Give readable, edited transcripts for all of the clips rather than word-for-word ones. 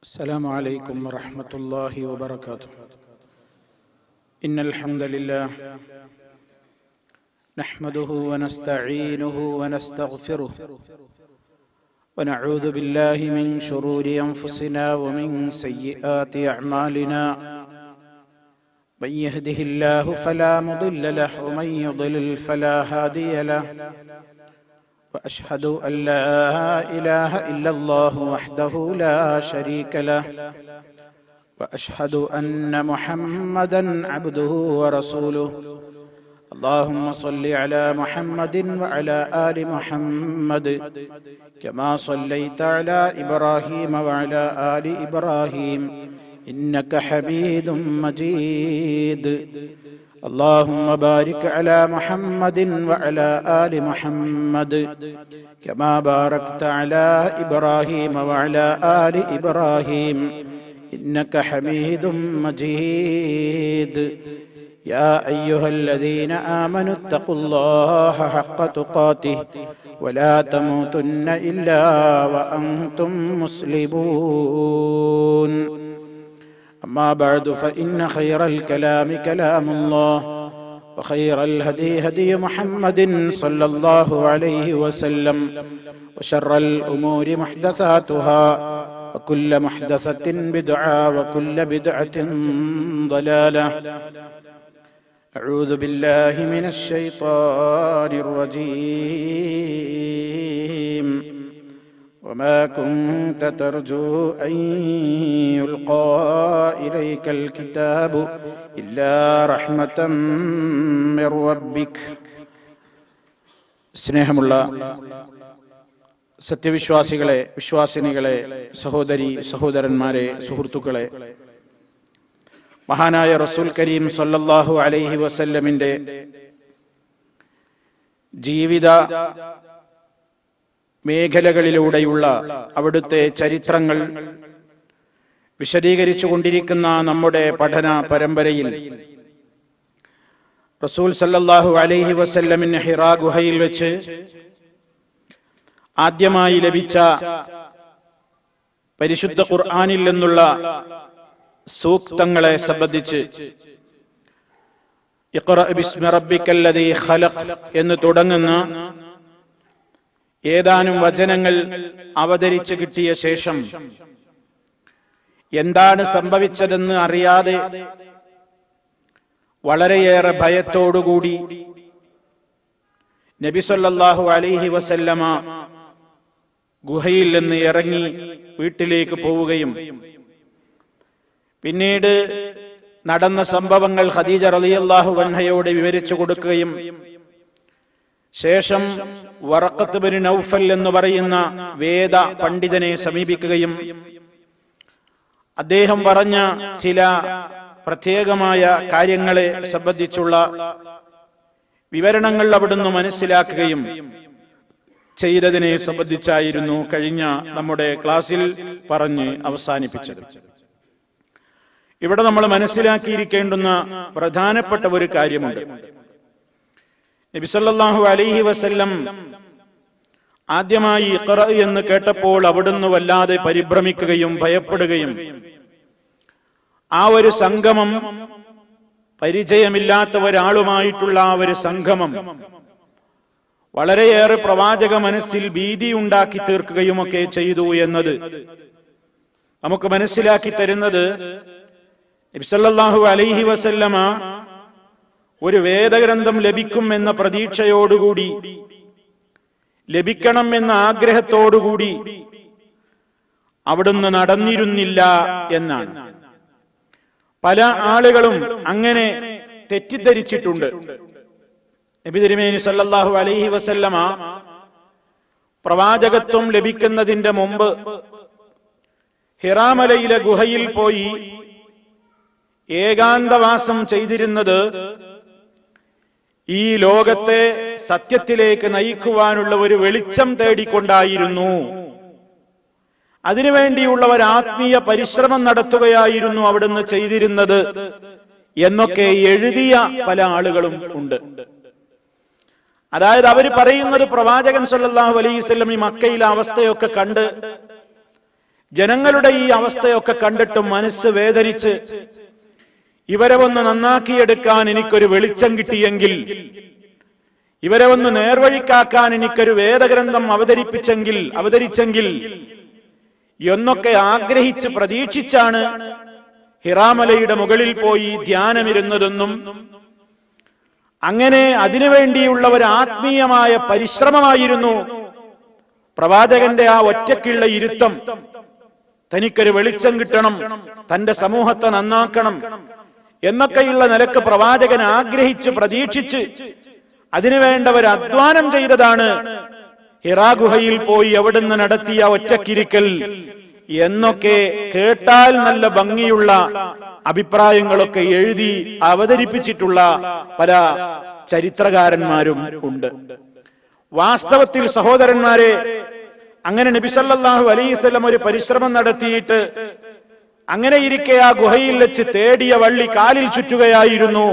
السلام عليكم ورحمة الله وبركاته. إن الحمد لله نحمده ونستعينه ونستغفره ونعوذ بالله من شرور أنفسنا ومن سيئات أعمالنا. من يهده الله فلا مضل له ومن يضلل فلا هادي له. وأشهد أن لا إله إلا الله وحده لا شريك له. وأشهد أن محمدا عبده ورسوله. اللهم صل على محمد وعلى آل محمد كما صليت على إبراهيم وعلى آل إبراهيم إنك حميد مجيد. اللهم بارك على محمد وعلى آل محمد كما باركت على إبراهيم وعلى آل إبراهيم إنك حميد مجيد. يا أيها الذين آمنوا اتقوا الله حق تقاته ولا تموتن إلا وأنتم مسلمون. أما بعد فإن خير الكلام كلام الله وخير الهدي هدي محمد صلى الله عليه وسلم وشر الأمور محدثاتها وكل محدثة بدعة وكل بدعة ضلالة. أعوذ بالله من الشيطان الرجيم. وما كنت ترجو أن يلقى إليك الكتاب إلا رحمة من ربك. സ്നേഹമുള്ള സത്യവിശ്വാസികളെ, വിശ്വാസിനികളെ, സഹോദരി സഹോദരന്മാരെ, സുഹൃത്തുക്കളെ, മഹാനായ റസൂൽ കരീം സല്ലല്ലാഹു അലൈഹി വസല്ലമിന്റെ ജീവിത മേഖലകളിലൂടെയുള്ള അവിടുത്തെ ചരിത്രങ്ങൾ വിശദീകരിച്ചുകൊണ്ടിരിക്കുന്ന നമ്മുടെ പഠന പരമ്പരയിൽ റസൂൽ സല്ലല്ലാഹു അലൈഹി വസല്ലമിന് ഹിറാ ഗുഹയിൽ വെച്ച് ആദ്യമായി ലഭിച്ച പരിശുദ്ധ ഖുർആനിൽ നിന്നുള്ള സൂക്തങ്ങളെ സംബന്ധിച്ച് ഇഖ്റ ബിസ്മി റബ്ബിക്കല്ലദീ ഖലഖ് എന്ന് തുടങ്ങുന്ന ഏതാനും വചനങ്ങൾ അവതരിച്ചു കിട്ടിയ ശേഷം എന്താണ് സംഭവിച്ചതെന്ന് അറിയാതെ വളരെയേറെ ഭയത്തോടുകൂടി നബി സല്ലല്ലാഹു അലൈഹി വസല്ലമ ഗുഹയിൽ നിന്ന് ഇറങ്ങി വീട്ടിലേക്ക് പോവുകയും പിന്നീട് നടന്ന സംഭവങ്ങൾ ഖദീജ റളിയല്ലാഹു അൻഹയോട് വിവരിച്ചു കൊടുക്കുകയും ശേഷം വറഖത്ത് ബിൻ നൗഫൽ എന്ന് പറയുന്ന വേദ പണ്ഡിതനെ സമീപിക്കുകയും അദ്ദേഹം പറഞ്ഞ ചില പ്രത്യേകമായ കാര്യങ്ങളെ സംബന്ധിച്ചുള്ള വിവരണങ്ങൾ അവിടുന്ന് മനസ്സിലാക്കുകയും ചെയ്തതിനെ സംബന്ധിച്ചായിരുന്നു കഴിഞ്ഞ നമ്മുടെ ക്ലാസ്സിൽ പറഞ്ഞ് അവസാനിപ്പിച്ചത്. ഇവിടെ നമ്മൾ മനസ്സിലാക്കിയിരിക്കേണ്ടുന്ന പ്രധാനപ്പെട്ട ഒരു കാര്യമുണ്ട്. നബി സല്ലല്ലാഹു അലൈഹി വസല്ലം ആദ്യമായി ഇഖ്റ എന്ന് കേട്ടപ്പോൾ അവിടുന്ന് വല്ലാതെ പരിഭ്രമിക്കുകയും ഭയപ്പെടുകയും ആ ഒരു സംഗമം, പരിചയമില്ലാത്ത ഒരാളുമായിട്ടുള്ള ആ ഒരു സംഗമം വളരെയേറെ പ്രവാചക മനസ്സിൽ ഭീതി ഉണ്ടാക്കി തീർക്കുകയുമൊക്കെ ചെയ്തു എന്നത് നമുക്ക് മനസ്സിലാക്കി തരുന്നത് നബി സല്ലല്ലാഹു അലൈഹി വസല്ലമ ഒരു വേദഗ്രന്ഥം ലഭിക്കും എന്ന പ്രതീക്ഷയോടുകൂടി, ലഭിക്കണം എന്ന ആഗ്രഹത്തോടുകൂടി അവിടുന്ന് നടന്നിരുന്നില്ല എന്നാണ്. പല ആളുകളും അങ്ങനെ തെറ്റിദ്ധരിച്ചിട്ടുണ്ട്. നബി തിരുമേനി സല്ലല്ലാഹു അലൈഹി വസല്ലമ പ്രവാചകത്വം ലഭിക്കുന്നതിന്റെ മുമ്പ് ഹിറാ മലയിലെ ഗുഹയിൽ പോയി ഏകാന്തവാസം ചെയ്തിരുന്നത് ഈ ലോകത്തെ സത്യത്തിലേക്ക് നയിക്കുവാനുള്ള ഒരു വെളിച്ചം തേടിക്കൊണ്ടായിരുന്നു. അതിനുവേണ്ടിയുള്ള ഒരു ആത്മീയ പരിശ്രമം നടത്തുകയായിരുന്നു അവിടുന്ന് ചെയ്തിരുന്നത് എന്നൊക്കെ എഴുതിയ പല ആളുകളും ഉണ്ട്. അതായത് അവർ പറയുന്നത് പ്രവാചകൻ സല്ലല്ലാഹു അലൈഹി വസല്ലം ഈ മക്കയിലെ അവസ്ഥയൊക്കെ കണ്ട് ജനങ്ങളുടെ ഈ അവസ്ഥയൊക്കെ കണ്ടിട്ട് മനസ്സ് വേദനിച്ച് ഇവരെ ഒന്ന് നന്നാക്കിയെടുക്കാൻ എനിക്കൊരു വെളിച്ചം കിട്ടിയെങ്കിൽ, ഇവരെ ഒന്ന് നേർവഴിക്കാക്കാൻ എനിക്കൊരു വേദഗ്രന്ഥം അവതരിച്ചെങ്കിൽ എന്നൊക്കെ ആഗ്രഹിച്ച് പ്രതീക്ഷിച്ചാണ് ഹിറാമലയുടെ മുകളിൽ പോയി ധ്യാനമിരുന്നതെന്നും അങ്ങനെ അതിനുവേണ്ടിയുള്ള ഒരു ആത്മീയമായ പരിശ്രമമായിരുന്നു പ്രവാചകന്റെ ആ ഒറ്റയ്ക്കുള്ള ഇരുത്തം. തനിക്കൊരു വെളിച്ചം കിട്ടണം, തന്റെ സമൂഹത്തെ നന്നാക്കണം എന്നൊക്കെയുള്ള നിലക്ക് പ്രവാചകൻ ആഗ്രഹിച്ച് പ്രതീക്ഷിച്ച് അതിനുവേണ്ട ഒരു അധ്വാനം ചെയ്തതാണ് ഹിറാ ഗുഹയിൽ പോയി അവിടുന്ന് നടത്തിയ ഒറ്റക്കിരിക്കൽ എന്നൊക്കെ കേട്ടാൽ നല്ല ഭംഗിയുള്ള അഭിപ്രായങ്ങളൊക്കെ എഴുതി അവതരിപ്പിച്ചിട്ടുള്ള പല ചരിത്രകാരന്മാരും ഉണ്ട്. വാസ്തവത്തിൽ സഹോദരന്മാരെ, അങ്ങനെ നബി സല്ലല്ലാഹു അലൈഹി വസല്ലം ഒരു പരിശ്രമം നടത്തിയിട്ട് അങ്ങനെ ഇരിക്കെ ആ ഗുഹയിൽ വെച്ച് തേടിയ വള്ളി കാലിൽ ചുറ്റുകയായിരുന്നു.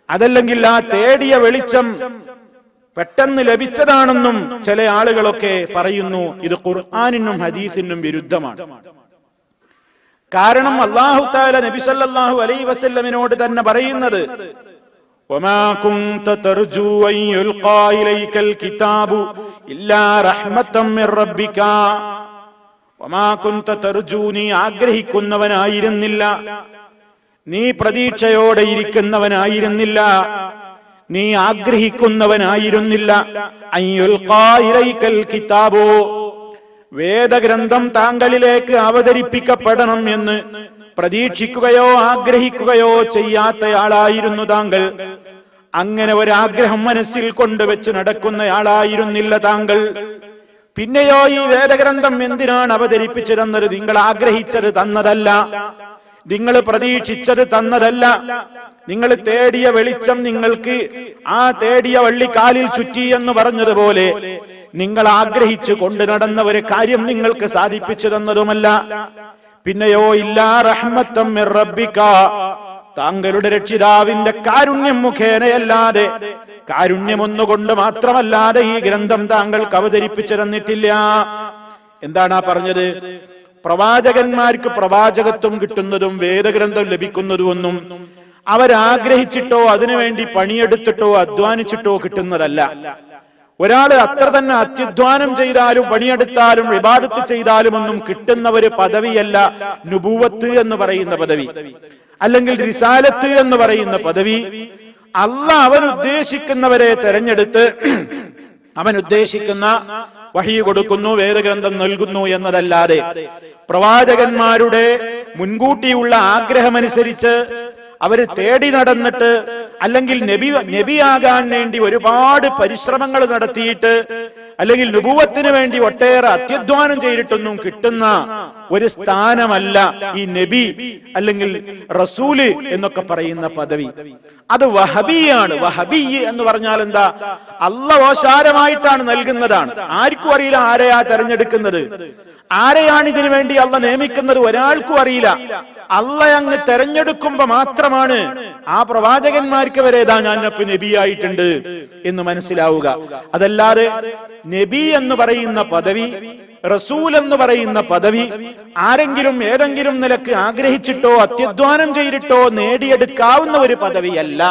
അതല്ലെങ്കിൽ ആ തേടിയ വെളിച്ചം പെട്ടെന്ന് ലഭിച്ചതാണെന്നും ചില ആളുകളൊക്കെ പറയുന്നു. ഇത് ഖുർആനിനും ഹദീസിനും വിരുദ്ധമാണ്. കാരണം അല്ലാഹു തആല നബി സല്ലല്ലാഹു അലൈഹി വസല്ലമിനോട് തന്നെ പറയുന്നത്, വമാ കുൻത തർജു അൻ യുൽഖാ ഇലൈക്കൽ കിതാബു ഇല്ലാ റഹ്മത്തൻ മിർ റബ്ബിക. വമാ കുൻത തർജു, നീ ആഗ്രഹിക്കുന്നവനായിരുന്നില്ല, നീ പ്രതീക്ഷയോടെ ഇരിക്കുന്നവനായിരുന്നില്ല, നീ ആഗ്രഹിക്കുന്നവനായിരുന്നില്ല. അൻ യുൽഖാ ഇലൈക്കൽ കിതാബു, വേദഗ്രന്ഥം താങ്കളിലേക്ക് അവതരിപ്പിക്കപ്പെടണം എന്ന് പ്രതീക്ഷിക്കുകയോ ആഗ്രഹിക്കുകയോ ചെയ്യാത്തയാളായിരുന്നു താങ്കൾ. അങ്ങനെ ഒരാഗ്രഹം മനസ്സിൽ കൊണ്ടുവച്ച് നടക്കുന്നയാളായിരുന്നില്ല താങ്കൾ. പിന്നെയോ ഈ വേദഗ്രന്ഥം എന്തിനാണ് അവതരിപ്പിച്ചതെന്നത് നിങ്ങൾ ആഗ്രഹിച്ചത് തന്നതല്ല, നിങ്ങൾ പ്രതീക്ഷിച്ചത് തന്നതല്ല. നിങ്ങൾ തേടിയ വെളിച്ചം നിങ്ങൾക്ക് ആ തേടിയ വള്ളിക്കാലിൽ ചുറ്റി എന്ന് പറഞ്ഞതുപോലെ നിങ്ങൾ ആഗ്രഹിച്ചു കൊണ്ടു നടന്ന ഒരു കാര്യം നിങ്ങൾക്ക് സാധിപ്പിച്ചു തന്നതുമല്ല. പിന്നെയോ ഇല്ലാ റഹ്മത്തൻ മിർ റബ്ബിക, താങ്കളുടെ രക്ഷിതാവിന്റെ കാരുണ്യം മുഖേനയല്ലാതെ, കാരുണ്യമൊന്നുകൊണ്ട് മാത്രമല്ലാതെ ഈ ഗ്രന്ഥം താങ്കൾക്ക് അവതരിപ്പിച്ചു തന്നിട്ടില്ല. എന്താണ് ആ പറഞ്ഞത്? പ്രവാചകന്മാർക്ക് പ്രവാചകത്വം കിട്ടുന്നതും വേദഗ്രന്ഥം ലഭിക്കുന്നതുമൊന്നും അവരാഗ്രഹിച്ചിട്ടോ അതിനുവേണ്ടി പണിയെടുത്തിട്ടോ അധ്വാനിച്ചിട്ടോ കിട്ടുന്നതല്ല. ഒരാൾ അത്ര തന്നെ അത്യധ്വാനം ചെയ്താലും പണിയെടുത്താലും ഇബാദത്ത് ചെയ്താലും ഒന്നും കിട്ടുന്ന ഒരു പദവിയല്ല നുബുവത്ത് എന്ന് പറയുന്ന പദവി, അല്ലെങ്കിൽ റിസാലത്ത് എന്ന് പറയുന്ന പദവി. അല്ലാഹ് അവൻ ഉദ്ദേശിക്കുന്നവരെ തെരഞ്ഞെടുത്ത് അവൻ ഉദ്ദേശിക്കുന്ന വഹി കൊടുക്കുന്നു, വേദഗ്രന്ഥം നൽകുന്നു എന്നതല്ലാതെ പ്രവാചകന്മാരുടെ മുൻകൂട്ടിയുള്ള ആഗ്രഹമനുസരിച്ച് അവര് തേടി നടന്നിട്ട്, അല്ലെങ്കിൽ നബിയാകാൻ വേണ്ടി ഒരുപാട് പരിശ്രമങ്ങൾ നടത്തിയിട്ട്, അല്ലെങ്കിൽ നുബുവത്തിന് വേണ്ടി ഒട്ടേറെ അത്യധ്വാനം ചെയ്തിട്ടൊന്നും കിട്ടുന്ന ഒരു സ്ഥാനമല്ല ഈ നബി അല്ലെങ്കിൽ റസൂല് എന്നൊക്കെ പറയുന്ന പദവി. അത് വഹബിയാണ്. വഹബി എന്ന് പറഞ്ഞാൽ എന്താ? അല്ലാഹ് ഓശാരമായിട്ടാണ് നൽകുന്നതാണ്. ആർക്കും അറിയില്ല ആരെയാ തെരഞ്ഞെടുക്കുന്നത്, ആരെയാണ് ഇതിനു വേണ്ടി അല്ലാഹ് നിയമിക്കുന്നത്, ഒരാൾക്കും അറിയില്ല. അല്ലാഹ് അങ്ങ് തെരഞ്ഞെടുക്കുമ്പോ മാത്രമാണ് ആ പ്രവാചകന്മാർക്ക് വരെ ഞാൻ നബിയായിട്ടുണ്ട് എന്ന് മനസ്സിലാവുക. അതല്ലാതെ നബി എന്ന് പറയുന്ന പദവി, റസൂൽ എന്ന് പറയുന്ന പദവി ആരെങ്കിലും ഏതെങ്കിലും നിലക്ക് ആഗ്രഹിച്ചിട്ടോ അത്യധ്വാനം ചെയ്തിട്ടോ നേടിയെടുക്കാവുന്ന ഒരു പദവിയല്ല.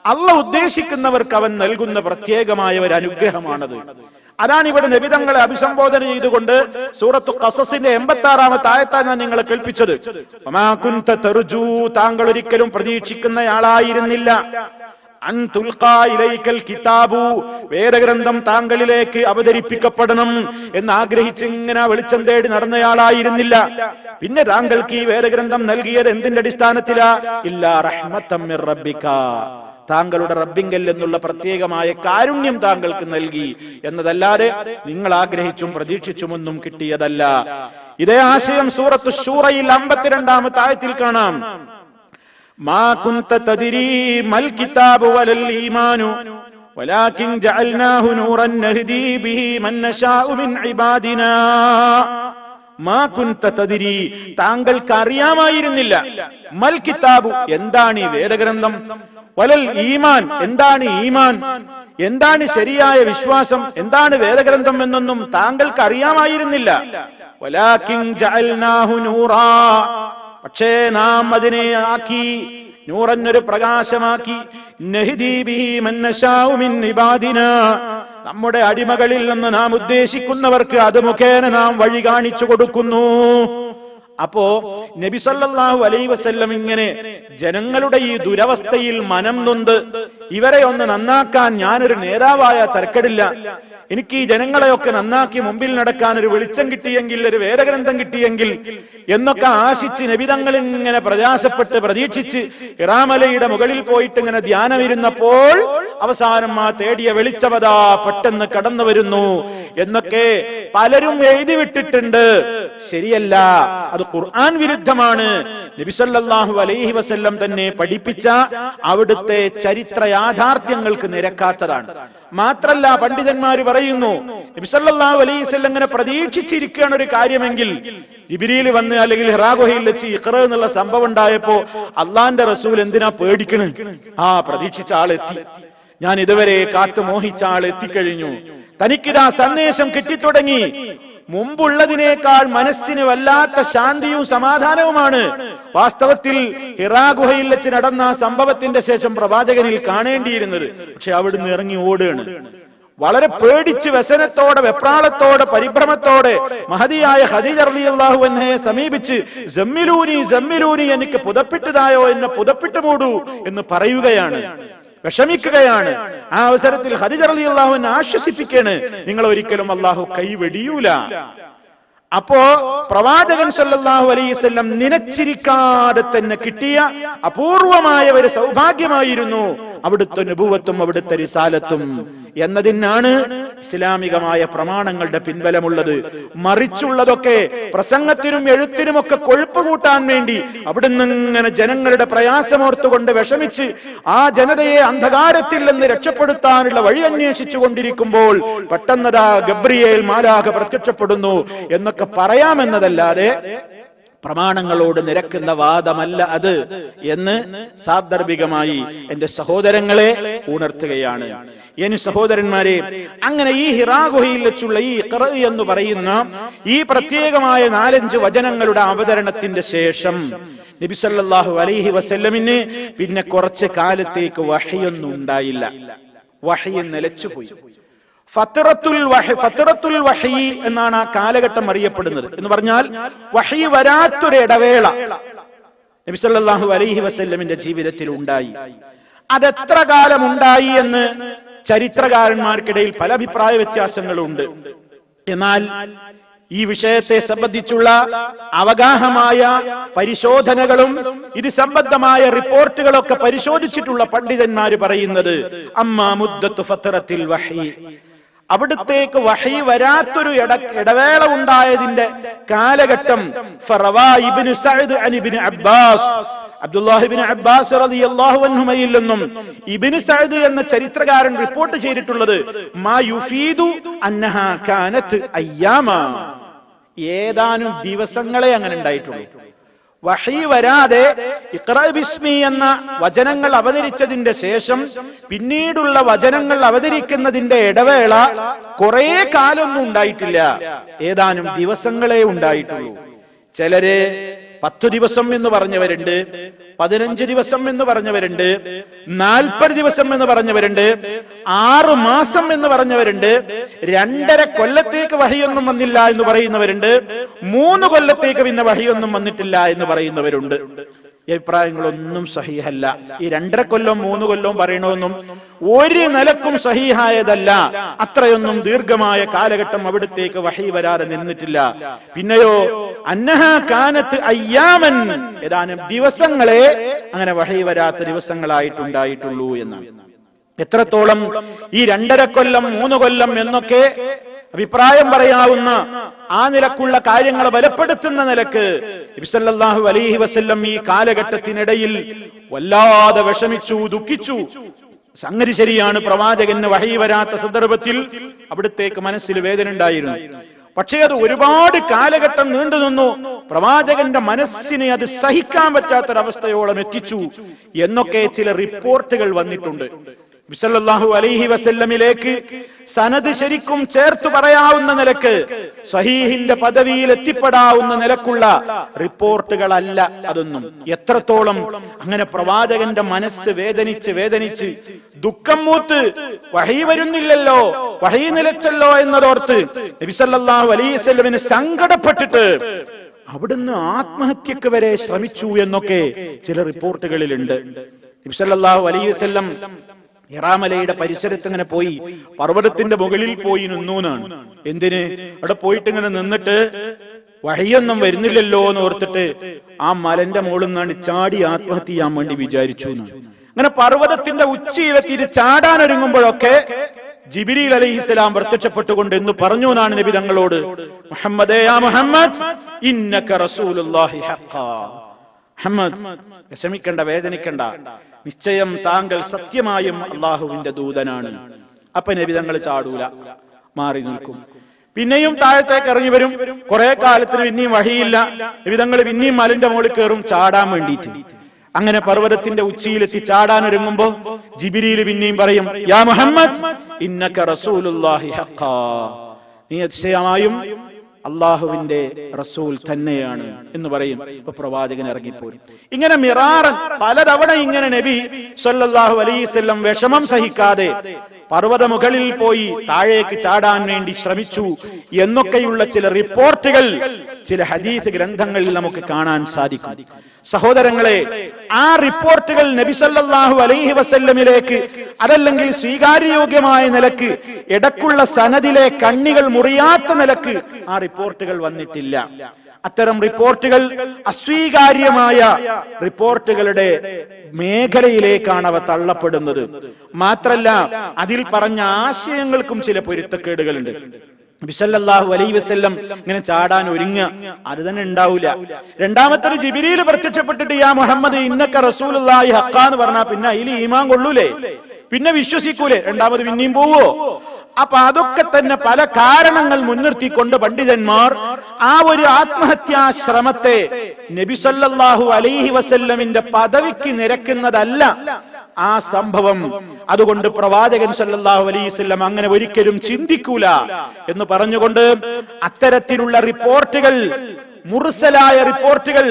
അല്ലാഹ് ഉദ്ദേശിക്കുന്നവർക്ക് അവൻ നൽകുന്ന പ്രത്യേകമായ ഒരു അനുഗ്രഹമാണത്. അതാണ് ഇവിടെ നബി തങ്ങളെ അഭിസംബോധന ചെയ്തുകൊണ്ട് സൂറത്തു ഖസസിന്റെ 86-ാമത്തെ ആയത്താണ് ഞാൻ നിങ്ങളെ കേൾപ്പിച്ചത്. വമാ കുൻത തർജു, താങ്കൾ ഒരിക്കലും പ്രതീക്ഷിക്കുന്നയാളായിരുന്നില്ല. അൻ തുൽഖാ ഇലൈക്കൽ കിതാബു, വേദഗ്രന്ഥം താങ്കളിലേക്ക് അവതരിപ്പിക്കപ്പെടണം എന്ന് ആഗ്രഹിച്ച് ഇങ്ങനെ വെളിച്ചം തേടി നടന്നയാളായിരുന്നില്ല. പിന്നെ താങ്കൾക്ക് ഈ വേദഗ്രന്ഥം നൽകിയത് എന്തിന്റെ അടിസ്ഥാനത്തിലാ? ഇല്ലാ റഹ്മത്തൻ മിർ റബ്ബിക, താങ്കളുടെ റബ്ബിങ്കൽ എന്നുള്ള പ്രത്യേകമായ കാരുണ്യം താങ്കൾക്ക് നൽകി എന്നതല്ലാതെ നിങ്ങൾ ആഗ്രഹിച്ചും പ്രതീക്ഷിച്ചുമൊന്നും കിട്ടിയതല്ല. ഇതേ ആശയം സൂറത്തു ശൂറയിൽ 52-ാമത്തെ ആയത്തിൽ കാണാം. മാ കുൻത തദ്രീ മൽ കിതാബു വലൽ ഈമാനു വലാകിൻ ജഅൽനാഹു നൂറൻ നഹ്ദീ ബിഹി മൻ നശാഉ മിൻ ഇബാദിനാ. മാ കുൻത തദ്രീ, താങ്കൾക്ക് അറിയാമായിരുന്നില്ല. മൽ കിതാബു, എന്താണ് ഈ വേദഗ്രന്ഥം? വലൽ ഈമാൻ, എന്താണ് ഈമാൻ, എന്താണ് ശരിയായ വിശ്വാസം, എന്താണ് വേദഗ്രന്ഥം എന്നൊന്നും താങ്കൾക്ക് അറിയാമായിരുന്നില്ല. വലാകിൻ ജഅൽനാഹു നൂറാ, പക്ഷേ നാം അതിനെ ആക്കി നൂറൻ, ഒരു പ്രകാശമാക്കി. നഹ്ദീ ബിഹി മൻ നശാഉ മിൻ ഇബാദിനാ, നമ്മുടെ അടിമകളിൽ നിന്ന് നാം ഉദ്ദേശിക്കുന്നവർക്ക് അത് മുഖേന നാം വഴി കാണിച്ചു കൊടുക്കുന്നു. അപ്പോ നബി സല്ലല്ലാഹു അലൈഹി വസല്ലം ഇങ്ങനെ ജനങ്ങളുടെ ഈ ദുരവസ്ഥയിൽ മനം നൊന്ത് ഇവരെ ഒന്ന് നന്നാക്കാൻ ഞാനൊരു നേതാവായ തരക്കെടില്ല, എനിക്ക് ഈ ജനങ്ങളെയൊക്കെ നന്നാക്കി മുമ്പിൽ നടക്കാൻ ഒരു വെളിച്ചം കിട്ടിയെങ്കിൽ, ഒരു വേദഗ്രന്ഥം കിട്ടിയെങ്കിൽ എന്നൊക്കെ ആശിച്ച് നബിതങ്ങൾ ഇങ്ങനെ പ്രയാസപ്പെട്ട് പ്രതീക്ഷിച്ച് ഹിറാമലയുടെ മുകളിൽ പോയിട്ട് ഇങ്ങനെ ധ്യാനമിരുന്നപ്പോൾ അവസാനം ആ തേടിയ വെളിച്ചമതാ പെട്ടെന്ന് കടന്നു വരുന്നു എന്നൊക്കെ പലരും എഴുതിവിട്ടിട്ടുണ്ട്. ശരിയല്ല, അത് ഖുർആൻ വിരുദ്ധമാണ്. നബി സല്ലല്ലാഹു അലൈഹി വസല്ലം തന്നെ പഠിപ്പിച്ച അവിടുത്തെ ചരിത്ര യാഥാർത്ഥ്യങ്ങൾക്ക് നിരക്കാത്തതാണ്. മാത്രല്ല, പണ്ഡിതന്മാർ പറയുന്നു, നബി സല്ലല്ലാഹു അലൈഹി വസല്ലം ഇങ്ങനെ പ്രതീക്ഷിച്ചിരിക്കുകയാണ് ഒരു കാര്യമെങ്കിൽ, ജിബ്രീൽ വന്ന് അല്ലെങ്കിൽ ഹിറാ ഗുഹയിൽ വെച്ച് ഇഖ്റ എന്നുള്ള സംഭവം ഉണ്ടായപ്പോ അള്ളാന്റെ റസൂൽ എന്തിനാ പേടിക്കണ്? പ്രതീക്ഷിച്ച ആളെത്തി, ഞാൻ ഇതുവരെ കാത്തു മോഹിച്ച ആൾ എത്തിക്കഴിഞ്ഞു, തനിക്കിതാ സന്ദേശം കിട്ടിത്തുടങ്ങി. മുമ്പുള്ളതിനേക്കാൾ മനസ്സിന് വല്ലാത്ത ശാന്തിയും സമാധാനവുമാണ് വാസ്തവത്തിൽ ഹിറാ ഗുഹയിൽ വെച്ച് നടന്ന സംഭവത്തിന്റെ ശേഷം പ്രവാചകനിൽ കാണേണ്ടിയിരുന്നത്. പക്ഷെ അവിടുന്ന് ഇറങ്ങി ഓടുകയാണ്. വളരെ പേടിച്ച് വ്യസനത്തോടെ, വെപ്രാളത്തോടെ, പരിഭ്രമത്തോടെ മഹദിയായ ഖദീജ റളിയല്ലാഹു അൻഹയെ സമീപിച്ച് സമ്മിലൂനി സമ്മിലൂനി, എനിക്ക് പുതപ്പിട്ടതായോ, എന്നെ പുതപ്പിട്ട് മൂടൂ എന്ന് പറയുകയാണ്, വിഷമിക്കുകയാണ്. ആ അവസരത്തിൽ ഖദീജ റളിയല്ലാഹു അൻഹ ആശ്വസിപ്പിക്കാണ്, നിങ്ങൾ ഒരിക്കലും അല്ലാഹു കൈവെടിയൂല. അപ്പോ പ്രവാചകൻ സല്ലല്ലാഹു അലൈഹി വസല്ലം നിനച്ചിരിക്കാതെ തന്നെ കിട്ടിയ അപൂർവമായ ഒരു സൗഭാഗ്യമായിരുന്നു അവിടുത്തെ നബുവത്തും അവിടുത്തെ റിസാലത്തും എന്നതിനാണ് ഇസ്ലാമികമായ പ്രമാണങ്ങളുടെ പിൻബലമുള്ളത്. മറിച്ചുള്ളതൊക്കെ പ്രസംഗത്തിനും എഴുത്തിനുമൊക്കെ കൊഴുപ്പ് കൂട്ടാൻ വേണ്ടി അവിടുന്ന് ഇങ്ങനെ ജനങ്ങളുടെ പ്രയാസമോർത്തുകൊണ്ട് വിഷമിച്ച് ആ ജനതയെ അന്ധകാരത്തിൽ നിന്ന് രക്ഷപ്പെടുത്താനുള്ള വഴി അന്വേഷിച്ചു കൊണ്ടിരിക്കുമ്പോൾ പെട്ടെന്നതാ ഗബ്രിയേൽ മാലാഖ പ്രത്യക്ഷപ്പെടുന്നു എന്നൊക്കെ പറയാമെന്നതല്ലാതെ പ്രമാണങ്ങളോട് നിരക്കുന്ന വാദമല്ല അത് എന്ന് സാന്ദർഭികമായി എന്റെ സഹോദരങ്ങളെ ഉണർത്തുകയാണ്. ഇനി സഹോദരന്മാരെ, അങ്ങനെ ഈ ഹിറാ ഗുഹയിൽ വെച്ചുള്ള ഈ ഇഖ്റ എന്ന് പറയുന്ന ഈ പ്രത്യേകമായ 4-5 വചനങ്ങളുടെ അവതരണത്തിന്റെ ശേഷം നബി സല്ലല്ലാഹു അലൈഹി വസല്ലമിന് പിന്നെ കുറച്ച് കാലത്തേക്ക് വഹയൊന്നും ഉണ്ടായില്ല. വഹയ് നിലച്ചുപോയി. ഫത്രത്തുൽ വഹി എന്നാണ് ആ കാലഘട്ടം അറിയപ്പെടുന്നത്. എന്ന് പറഞ്ഞാൽ വഹി വരാത്തൊരു ഇടവേള നബി സല്ലല്ലാഹു അലൈഹി വസല്ലമിന്റെ ജീവിതത്തിൽ ഉണ്ടായി. അതെത്ര കാലം ഉണ്ടായി എന്ന് ചരിത്രകാരന്മാർക്കിടയിൽ പല അഭിപ്രായ വ്യത്യാസങ്ങളുണ്ട്. എന്നാൽ ഈ വിഷയത്തെ സംബന്ധിച്ചുള്ള അവഗാഹമായ പരിശോധനകളും ഇത് സംബന്ധമായ റിപ്പോർട്ടുകളൊക്കെ പരിശോധിച്ചിട്ടുള്ള പണ്ഡിതന്മാര് പറയുന്നത് അമ്മാ മുദ്ദത്തു ഫത്രത്തിൽ വഹി, അവിടുത്തേക്ക് വഹി വരാത്തൊരു ഇടവേള ഉണ്ടായതിന്റെ കാലഘട്ടം ഫറവാ ഇബ്നു സഅദ് അൻ Ibn Abbas, Abdullah Ibn Abbas റളിയല്ലാഹു അൻഹുമയിൽ നിന്നും ഇബ്നു സഅദ് എന്ന ചരിത്രകാരൻ റിപ്പോർട്ട് ചെയ്തിട്ടുള്ളത് മാ യുഫീദു അന്നഹാ കാനത് അയ്യാമ, ഏതാനും ദിവസങ്ങളെ അങ്ങനെ ഉണ്ടായിട്ടുള്ളൂ. വഹി വരാതെ ഇഖ്റ ബിസ്മി എന്ന വചനങ്ങൾ അവതരിച്ചതിന്റെ ശേഷം പിന്നീടുള്ള വചനങ്ങൾ അവതരിക്കുന്നതിന്റെ ഇടവേള കുറെ കാലമൊന്നും ഉണ്ടായിട്ടില്ല, ഏതാനും ദിവസങ്ങളെ ഉണ്ടായിട്ടുള്ളൂ. ചിലര് 10 ദിവസം എന്ന് പറഞ്ഞവരുണ്ട്, 15 ദിവസം എന്ന് പറഞ്ഞവരുണ്ട്, 40 ദിവസം എന്ന് പറഞ്ഞവരുണ്ട്, 6 മാസം എന്ന് പറഞ്ഞവരുണ്ട്, 2.5 കൊല്ലത്തേക്ക് വഹിയൊന്നും വന്നില്ല എന്ന് പറയുന്നവരുണ്ട്, 3 കൊല്ലത്തേക്ക് പിന്നെ വഹിയൊന്നും വന്നിട്ടില്ല എന്ന് പറയുന്നവരുണ്ട്. ഈ അഭിപ്രായങ്ങളൊന്നും സഹീഹല്ല. ഈ 2.5 കൊല്ലം 3 കൊല്ലം പറയണമെന്നും ഒരു നിലക്കും സഹീഹായതല്ല. അത്രയൊന്നും ദീർഘമായ കാലഘട്ടം അവിടത്തേക്ക് വഹി വരാതെ നിന്നിട്ടില്ല. പിന്നെയോ അന്നഹാ കാനത്ത് അയ്യാമൻ, ഏതാനും ദിവസങ്ങളെ അങ്ങനെ വഹി വരാത്ത ദിവസങ്ങളായിട്ടുണ്ടായിട്ടുള്ളൂ എന്നാണ്. എത്രത്തോളം ഈ 2.5 കൊല്ലം 3 കൊല്ലം എന്നൊക്കെ അഭിപ്രായം പറയാവുന്ന ആ നിലക്കുള്ള കാര്യങ്ങളെ ബലപ്പെടുത്തുന്ന നിലക്ക് നബി സല്ലല്ലാഹു അലൈഹി വസല്ലം ഈ കാലഘട്ടത്തിനിടയിൽ വല്ലാതെ വിഷമിച്ചു, ദുഃഖിച്ചു. സംഗതി ശരിയാണ്, പ്രവാചകന് വഹി വരാത്ത സന്ദർഭത്തിൽ അവിടത്തേക്ക് മനസ്സിൽ വേദന ഉണ്ടായിരുന്നു. പക്ഷേ അത് ഒരുപാട് കാലഘട്ടം നീണ്ടു നിന്നു. പ്രവാചകന്റെ മനസ്സിനെ അത് സഹിക്കാൻ പറ്റാത്തൊരവസ്ഥയോളം എത്തിച്ചു എന്നൊക്കെ ചില റിപ്പോർട്ടുകൾ വന്നിട്ടുണ്ട്. നബി സല്ലല്ലാഹു അലൈഹി വസല്ലമിലേക്ക് സനദ് ശരിക്കും ചേർത്തു പറയാവുന്ന നിലക്ക് സഹീഹിന്റെ പദവിയിൽ എത്തിപ്പെടാവുന്ന നിലക്കുള്ള റിപ്പോർട്ടുകളല്ല അതൊന്നും. എത്രത്തോളം അങ്ങനെ പ്രവാചകന്റെ മനസ്സ് വേദനിച്ച് ദുഃഖം മൂത്ത് വഹി വരുന്നില്ലല്ലോ, വഹി നിലച്ചല്ലോ എന്നതോർത്ത് നബി സല്ലല്ലാഹു അലൈഹി വസല്ലമിന് സങ്കടപ്പെട്ടിട്ട് അവിടുന്ന് ആത്മഹത്യക്ക് വരെ ശ്രമിച്ചു എന്നൊക്കെ ചില റിപ്പോർട്ടുകളിലുണ്ട്. നബി സല്ലല്ലാഹു അലൈഹി വസല്ലം ഹിറാമലയുടെ പരിസരത്ത് ഇങ്ങനെ പോയി, പർവ്വതത്തിന്റെ മുകളിൽ പോയി നിന്നു എന്നാണ്. എന്തിന്? അവിടെ പോയിട്ട് ഇങ്ങനെ നിന്നിട്ട് വഹിയൊന്നും വരുന്നില്ലല്ലോ എന്ന് ഓർത്തിട്ട് ആ മലന്റെ മുകളിൽ നിന്നാണ് ചാടി ആത്മഹത്യ ചെയ്യാൻ വേണ്ടി വിചാരിച്ചു എന്നാണ്. അങ്ങനെ പർവ്വതത്തിന്റെ ഉച്ചിയിലെത്തിയിട്ട് ചാടാനൊരുങ്ങുമ്പോഴൊക്കെ ജിബ്രീൽ അലൈഹിസ്സലാം പ്രത്യക്ഷപ്പെട്ടുകൊണ്ട് എന്ന് പറഞ്ഞു എന്നാണ് നബി തങ്ങളോട്, മുഹമ്മദേ യാ മുഹമ്മദ് ഇന്നക റസൂലുള്ളാഹി ഹഖ്ഖാ. മുഹമ്മദ്, വിഷമിക്കണ്ട, വേദനിക്കണ്ട, നിശ്ചയം താങ്കൾ സത്യമായും അള്ളാഹുവിന്റെ ദൂതനാണ്. അപ്പൊ നബി തങ്ങൾ ചാടൂല, മാറി നിൽക്കും. പിന്നെയും താഴത്തേക്ക് ഇറങ്ങി വരും. കുറെ കാലത്തിന് പിന്നെയും വഴിയില്ല. നബി തങ്ങൾ പിന്നെയും മലന്റെ മുകളിൽ കയറും ചാടാൻ വേണ്ടിയിട്ട്. അങ്ങനെ പർവ്വതത്തിന്റെ ഉച്ചിയിലെത്തി ചാടാനൊരുങ്ങുമ്പോ ജിബ്രീൽ പിന്നെയും പറയും, യാ മുഹമ്മദ് ഇന്നക റസൂലുള്ളാഹി ഹഖ്ഖാ, നീ നിശ്ചയമായും അള്ളാഹുവിന്റെ റസൂൽ തന്നെയാണ് എന്ന് പറയും. ഇപ്പൊ പ്രവാചകൻ ഇറങ്ങിപ്പോരും. ഇങ്ങനെ മിറാറൻ പലതവണ ഇങ്ങനെ നബി സല്ലല്ലാഹു അലൈഹി വസല്ലം വിഷമം സഹിക്കാതെ പർവ്വത മുകളിൽ പോയി താഴേക്ക് ചാടാൻ വേണ്ടി ശ്രമിച്ചു എന്നൊക്കെയുള്ള ചില റിപ്പോർട്ടുകൾ ചില ഹദീസ് ഗ്രന്ഥങ്ങളിൽ നമുക്ക് കാണാൻ സാധിക്കും. സഹോദരങ്ങളെ, ആ റിപ്പോർട്ടുകൾ നബി സല്ലല്ലാഹു അലൈഹി വസല്ലമിലേക്ക് അതല്ലെങ്കിൽ സ്വീകാര്യയോഗ്യമായ നിലക്ക് ഇടക്കുള്ള സനദിലെ കണ്ണികൾ മുറിയാത്ത നിലക്ക് ആ റിപ്പോർട്ടുകൾ വന്നിട്ടില്ല. അത്തരം റിപ്പോർട്ടുകൾ അസ്വീകാര്യമായ റിപ്പോർട്ടുകളുടെ മേഖലയിലേക്കാണ് അവ തള്ളപ്പെടുന്നത്. മാത്രല്ല അതിൽ പറഞ്ഞ ആശയങ്ങൾക്കും ചില പൊരുത്തക്കേടുകളുണ്ട്. നബി സല്ലല്ലാഹു അലൈഹി വസല്ലം ഇങ്ങനെ ചാടാൻ ഒരുങ്ങ, അത് തന്നെ ഉണ്ടാവില്ല. രണ്ടാമത്തെ ജിബ്രീൽ പ്രത്യക്ഷപ്പെട്ടിട്ട് യാ മുഹമ്മദ് ഇന്നക റസൂലുള്ളാഹി ഹഖ്ഖാ എന്ന് പറഞ്ഞാൽ പിന്നെ അതിൽ ഈമാൻ കൊള്ളൂലേ, പിന്നെ വിശ്വസിക്കൂലേ? രണ്ടാമത് പിന്നെയും പോവോ? അപ്പൊ അതൊക്കെ തന്നെ പല കാരണങ്ങൾ മുൻനിർത്തിക്കൊണ്ട് പണ്ഡിതന്മാർ ആ ഒരു ആത്മഹത്യാശ്രമത്തെ നബി സല്ലല്ലാഹു അലൈഹി വസല്ലമിന്റെ പദവിക്ക് നിരക്കുന്നതല്ല ആ സംഭവം. അതുകൊണ്ട് പ്രവാചകൻ സല്ലല്ലാഹു അലൈഹി വസല്ലം അങ്ങനെ ഒരിക്കലും ചിന്തിക്കൂല എന്ന് പറഞ്ഞുകൊണ്ട് അത്തരത്തിലുള്ള റിപ്പോർട്ടുകൾ, മുർസലായ റിപ്പോർട്ടുകൾ,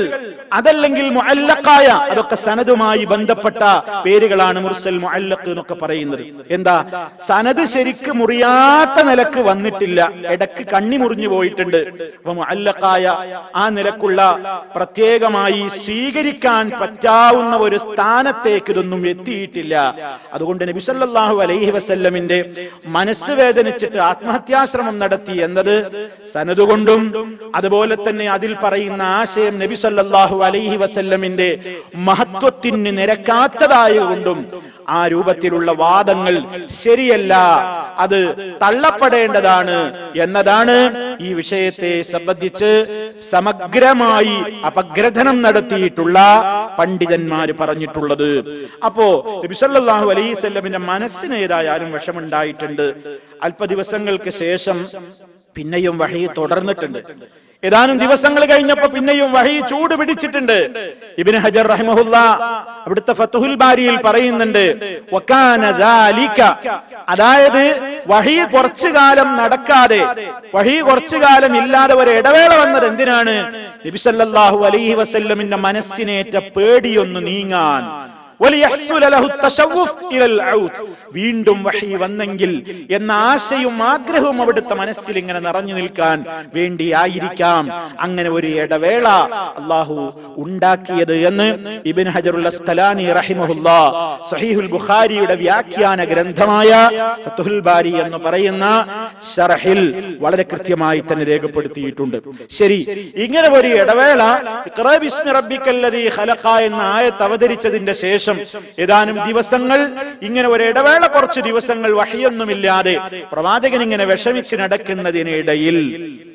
അതല്ലെങ്കിൽ മുഅല്ലഖായ, അതൊക്കെ സനദുമായി ബന്ധപ്പെട്ട പേരുകളാണ്. മുർസൽ, മുഅല്ലഖ് എന്നൊക്കെ പറയുന്നത് എന്താ? സനദ് ശരിക്ക് മുറിയാത്ത നിലക്ക് വന്നിട്ടില്ല, ഇടക്ക് കണ്ണി മുറിഞ്ഞു പോയിട്ടുണ്ട്. അപ്പൊ മുഅല്ലഖായ ആ നിലക്കുള്ള പ്രത്യേകമായി സ്വീകരിക്കാൻ പറ്റാവുന്ന ഒരു സ്ഥാനത്തേക്ക് ഇതൊന്നും എത്തിയിട്ടില്ല. അതുകൊണ്ട് നബി സല്ലല്ലാഹു അലൈഹി വസല്ലമിന്റെ മനസ്സ് വേദനിച്ചിട്ട് ആത്മഹത്യാശ്രമം നടത്തി എന്നത് സനദുകൊണ്ടും അതുപോലെ തന്നെ അതിൽ പറയുന്ന ആശയം നബി സല്ലല്ലാഹു അലൈഹി വസല്ലമിന്റെ മഹത്വത്തിന് നിരക്കാത്തതായതുകൊണ്ടും ആ രൂപത്തിലുള്ള വാദങ്ങൾ ശരിയല്ല, അത് തള്ളപ്പെടേണ്ടതാണ് എന്നതാണ് ഈ വിഷയത്തെ സംബന്ധിച്ച് സമഗ്രമായി അപഗ്രഥനം നടത്തിയിട്ടുള്ള പണ്ഡിതന്മാർ പറഞ്ഞിട്ടുള്ളത്. അപ്പോ നബി സല്ലല്ലാഹു അലൈഹി വസല്ലമിന്റെ മനസ്സിന് ഏതായാലും വിഷമുണ്ടായിട്ടുണ്ട്. അല്പ ദിവസങ്ങൾക്ക് ശേഷം പിന്നെയും വഹി തുടർന്നിട്ടുണ്ട്. ഏതാനും ദിവസങ്ങൾ കഴിഞ്ഞപ്പോ പിന്നെയും വഹി ചൂട് പിടിച്ചിട്ടുണ്ട്. ഇബ്നു ഹജർ റഹിമഹുല്ലാ അവിടുത്തെ ഫത്ഹുൽ ബാരിയിൽ പറയുന്നുണ്ട്, വകാന ദാലിക, അതായത് വഹി കുറച്ചു കാലം നടക്കാതെ, വഹി കുറച്ചു കാലം ഇല്ലാതെ ഒരു ഇടവേള വന്നത് എന്തിനാണ്? നബി സല്ലല്ലാഹു അലൈഹി വസല്ലമിന്റെ മനസ്സിനേറ്റ പേടിയൊന്ന് നീങ്ങാൻ, വീണ്ടും വഹി വന്നെങ്കിൽ എന്ന ആശയും ആഗ്രഹവും അവിടുത്തെ മനസ്സിൽ ഇങ്ങനെ നിറഞ്ഞു നിൽക്കാൻ വേണ്ടിയായിരിക്കാം അങ്ങനെ ഒരു ഇടവേള അള്ളാഹു ഉണ്ടാക്കിയത് എന്ന് ഇബ്നു ഹജറുൽ അസ്ഖലാനി റഹിമഹുല്ലാ സഹീഹുൽ ബുഖാരിയുടെ വ്യാഖ്യാന ഗ്രന്ഥമായ ഫത്ഹുൽ ബാരി എന്ന് പറയുന്ന ശർഹിൽ വളരെ കൃത്യമായി തന്നെ രേഖപ്പെടുത്തിയിട്ടുണ്ട്. ശരി, ഇങ്ങനെ ഒരു ഇടവേള ഇഖ്റാ ബിസ്മി റബ്ബിക്കല്ലദീ ഖലഖ എന്ന ആയത്ത് അവതരിച്ചതിന്റെ ശേഷം ഏതാനും ദിവസങ്ങൾ ഇങ്ങനെ ഒരു ഇടവേള, കുറച്ച് ദിവസങ്ങൾ വഹിയൊന്നുമില്ലാതെ പ്രവാചകൻ ഇങ്ങനെ വിഷമിച്ച് നടക്കുന്നതിനിടയിൽ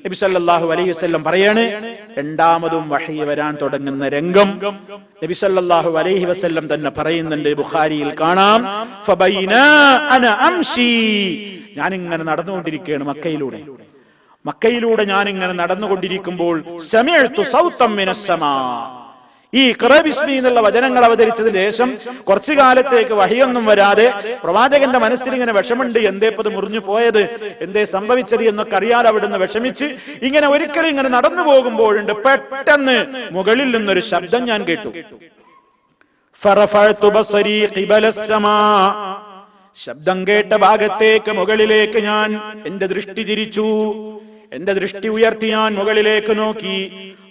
നബി സല്ലല്ലാഹു അലൈഹി വസല്ലം പറയാണ്, രണ്ടാമതും വഹി വരാൻ തുടങ്ങുന്ന രംഗം നബി സല്ലല്ലാഹു അലൈഹി വസല്ലം തന്നെ പറയുന്നുണ്ട്. ബുഖാരിയിൽ കാണാം, ഫബൈനാ അന അംശി, ഞാനിങ്ങനെ നടന്നുകൊണ്ടിരിക്കുകയാണ് മക്കയിലൂടെ ഞാനിങ്ങനെ നടന്നുകൊണ്ടിരിക്കുമ്പോൾ സമിഅ്തു സൗതം മിനസ് സമാ, ഈ ഇഖ്റ ബിസ്മി എന്നുള്ള വചനങ്ങൾ അവതരിച്ചതിന് ശേഷം കുറച്ചു കാലത്തേക്ക് വഹിയൊന്നും വരാതെ പ്രവാചകന്റെ മനസ്സിൽ ഇങ്ങനെ വിഷമുണ്ട്, എന്തേപ്പത് മുറിഞ്ഞു പോയത്, എന്തേ സംഭവിച്ചത് എന്നൊക്കെ അറിയാതെ അവിടുന്ന് വിഷമിച്ച് ഇങ്ങനെ ഒരിക്കലും ഇങ്ങനെ നടന്നു പോകുമ്പോഴുണ്ട് പെട്ടെന്ന് മുകളിൽ നിന്നൊരു ശബ്ദം ഞാൻ കേട്ടു. ഫറഫഅതു ബസരി ഖിബല അസ്സമാ. ശബ്ദം കേട്ട ഭാഗത്തേക്ക് മുകളിലേക്ക് ഞാൻ എന്റെ ദൃഷ്ടി തിരിച്ചു. എന്റെ ദൃഷ്ടി ഉയർത്തി ഞാൻ മുകളിലേക്ക് നോക്കി.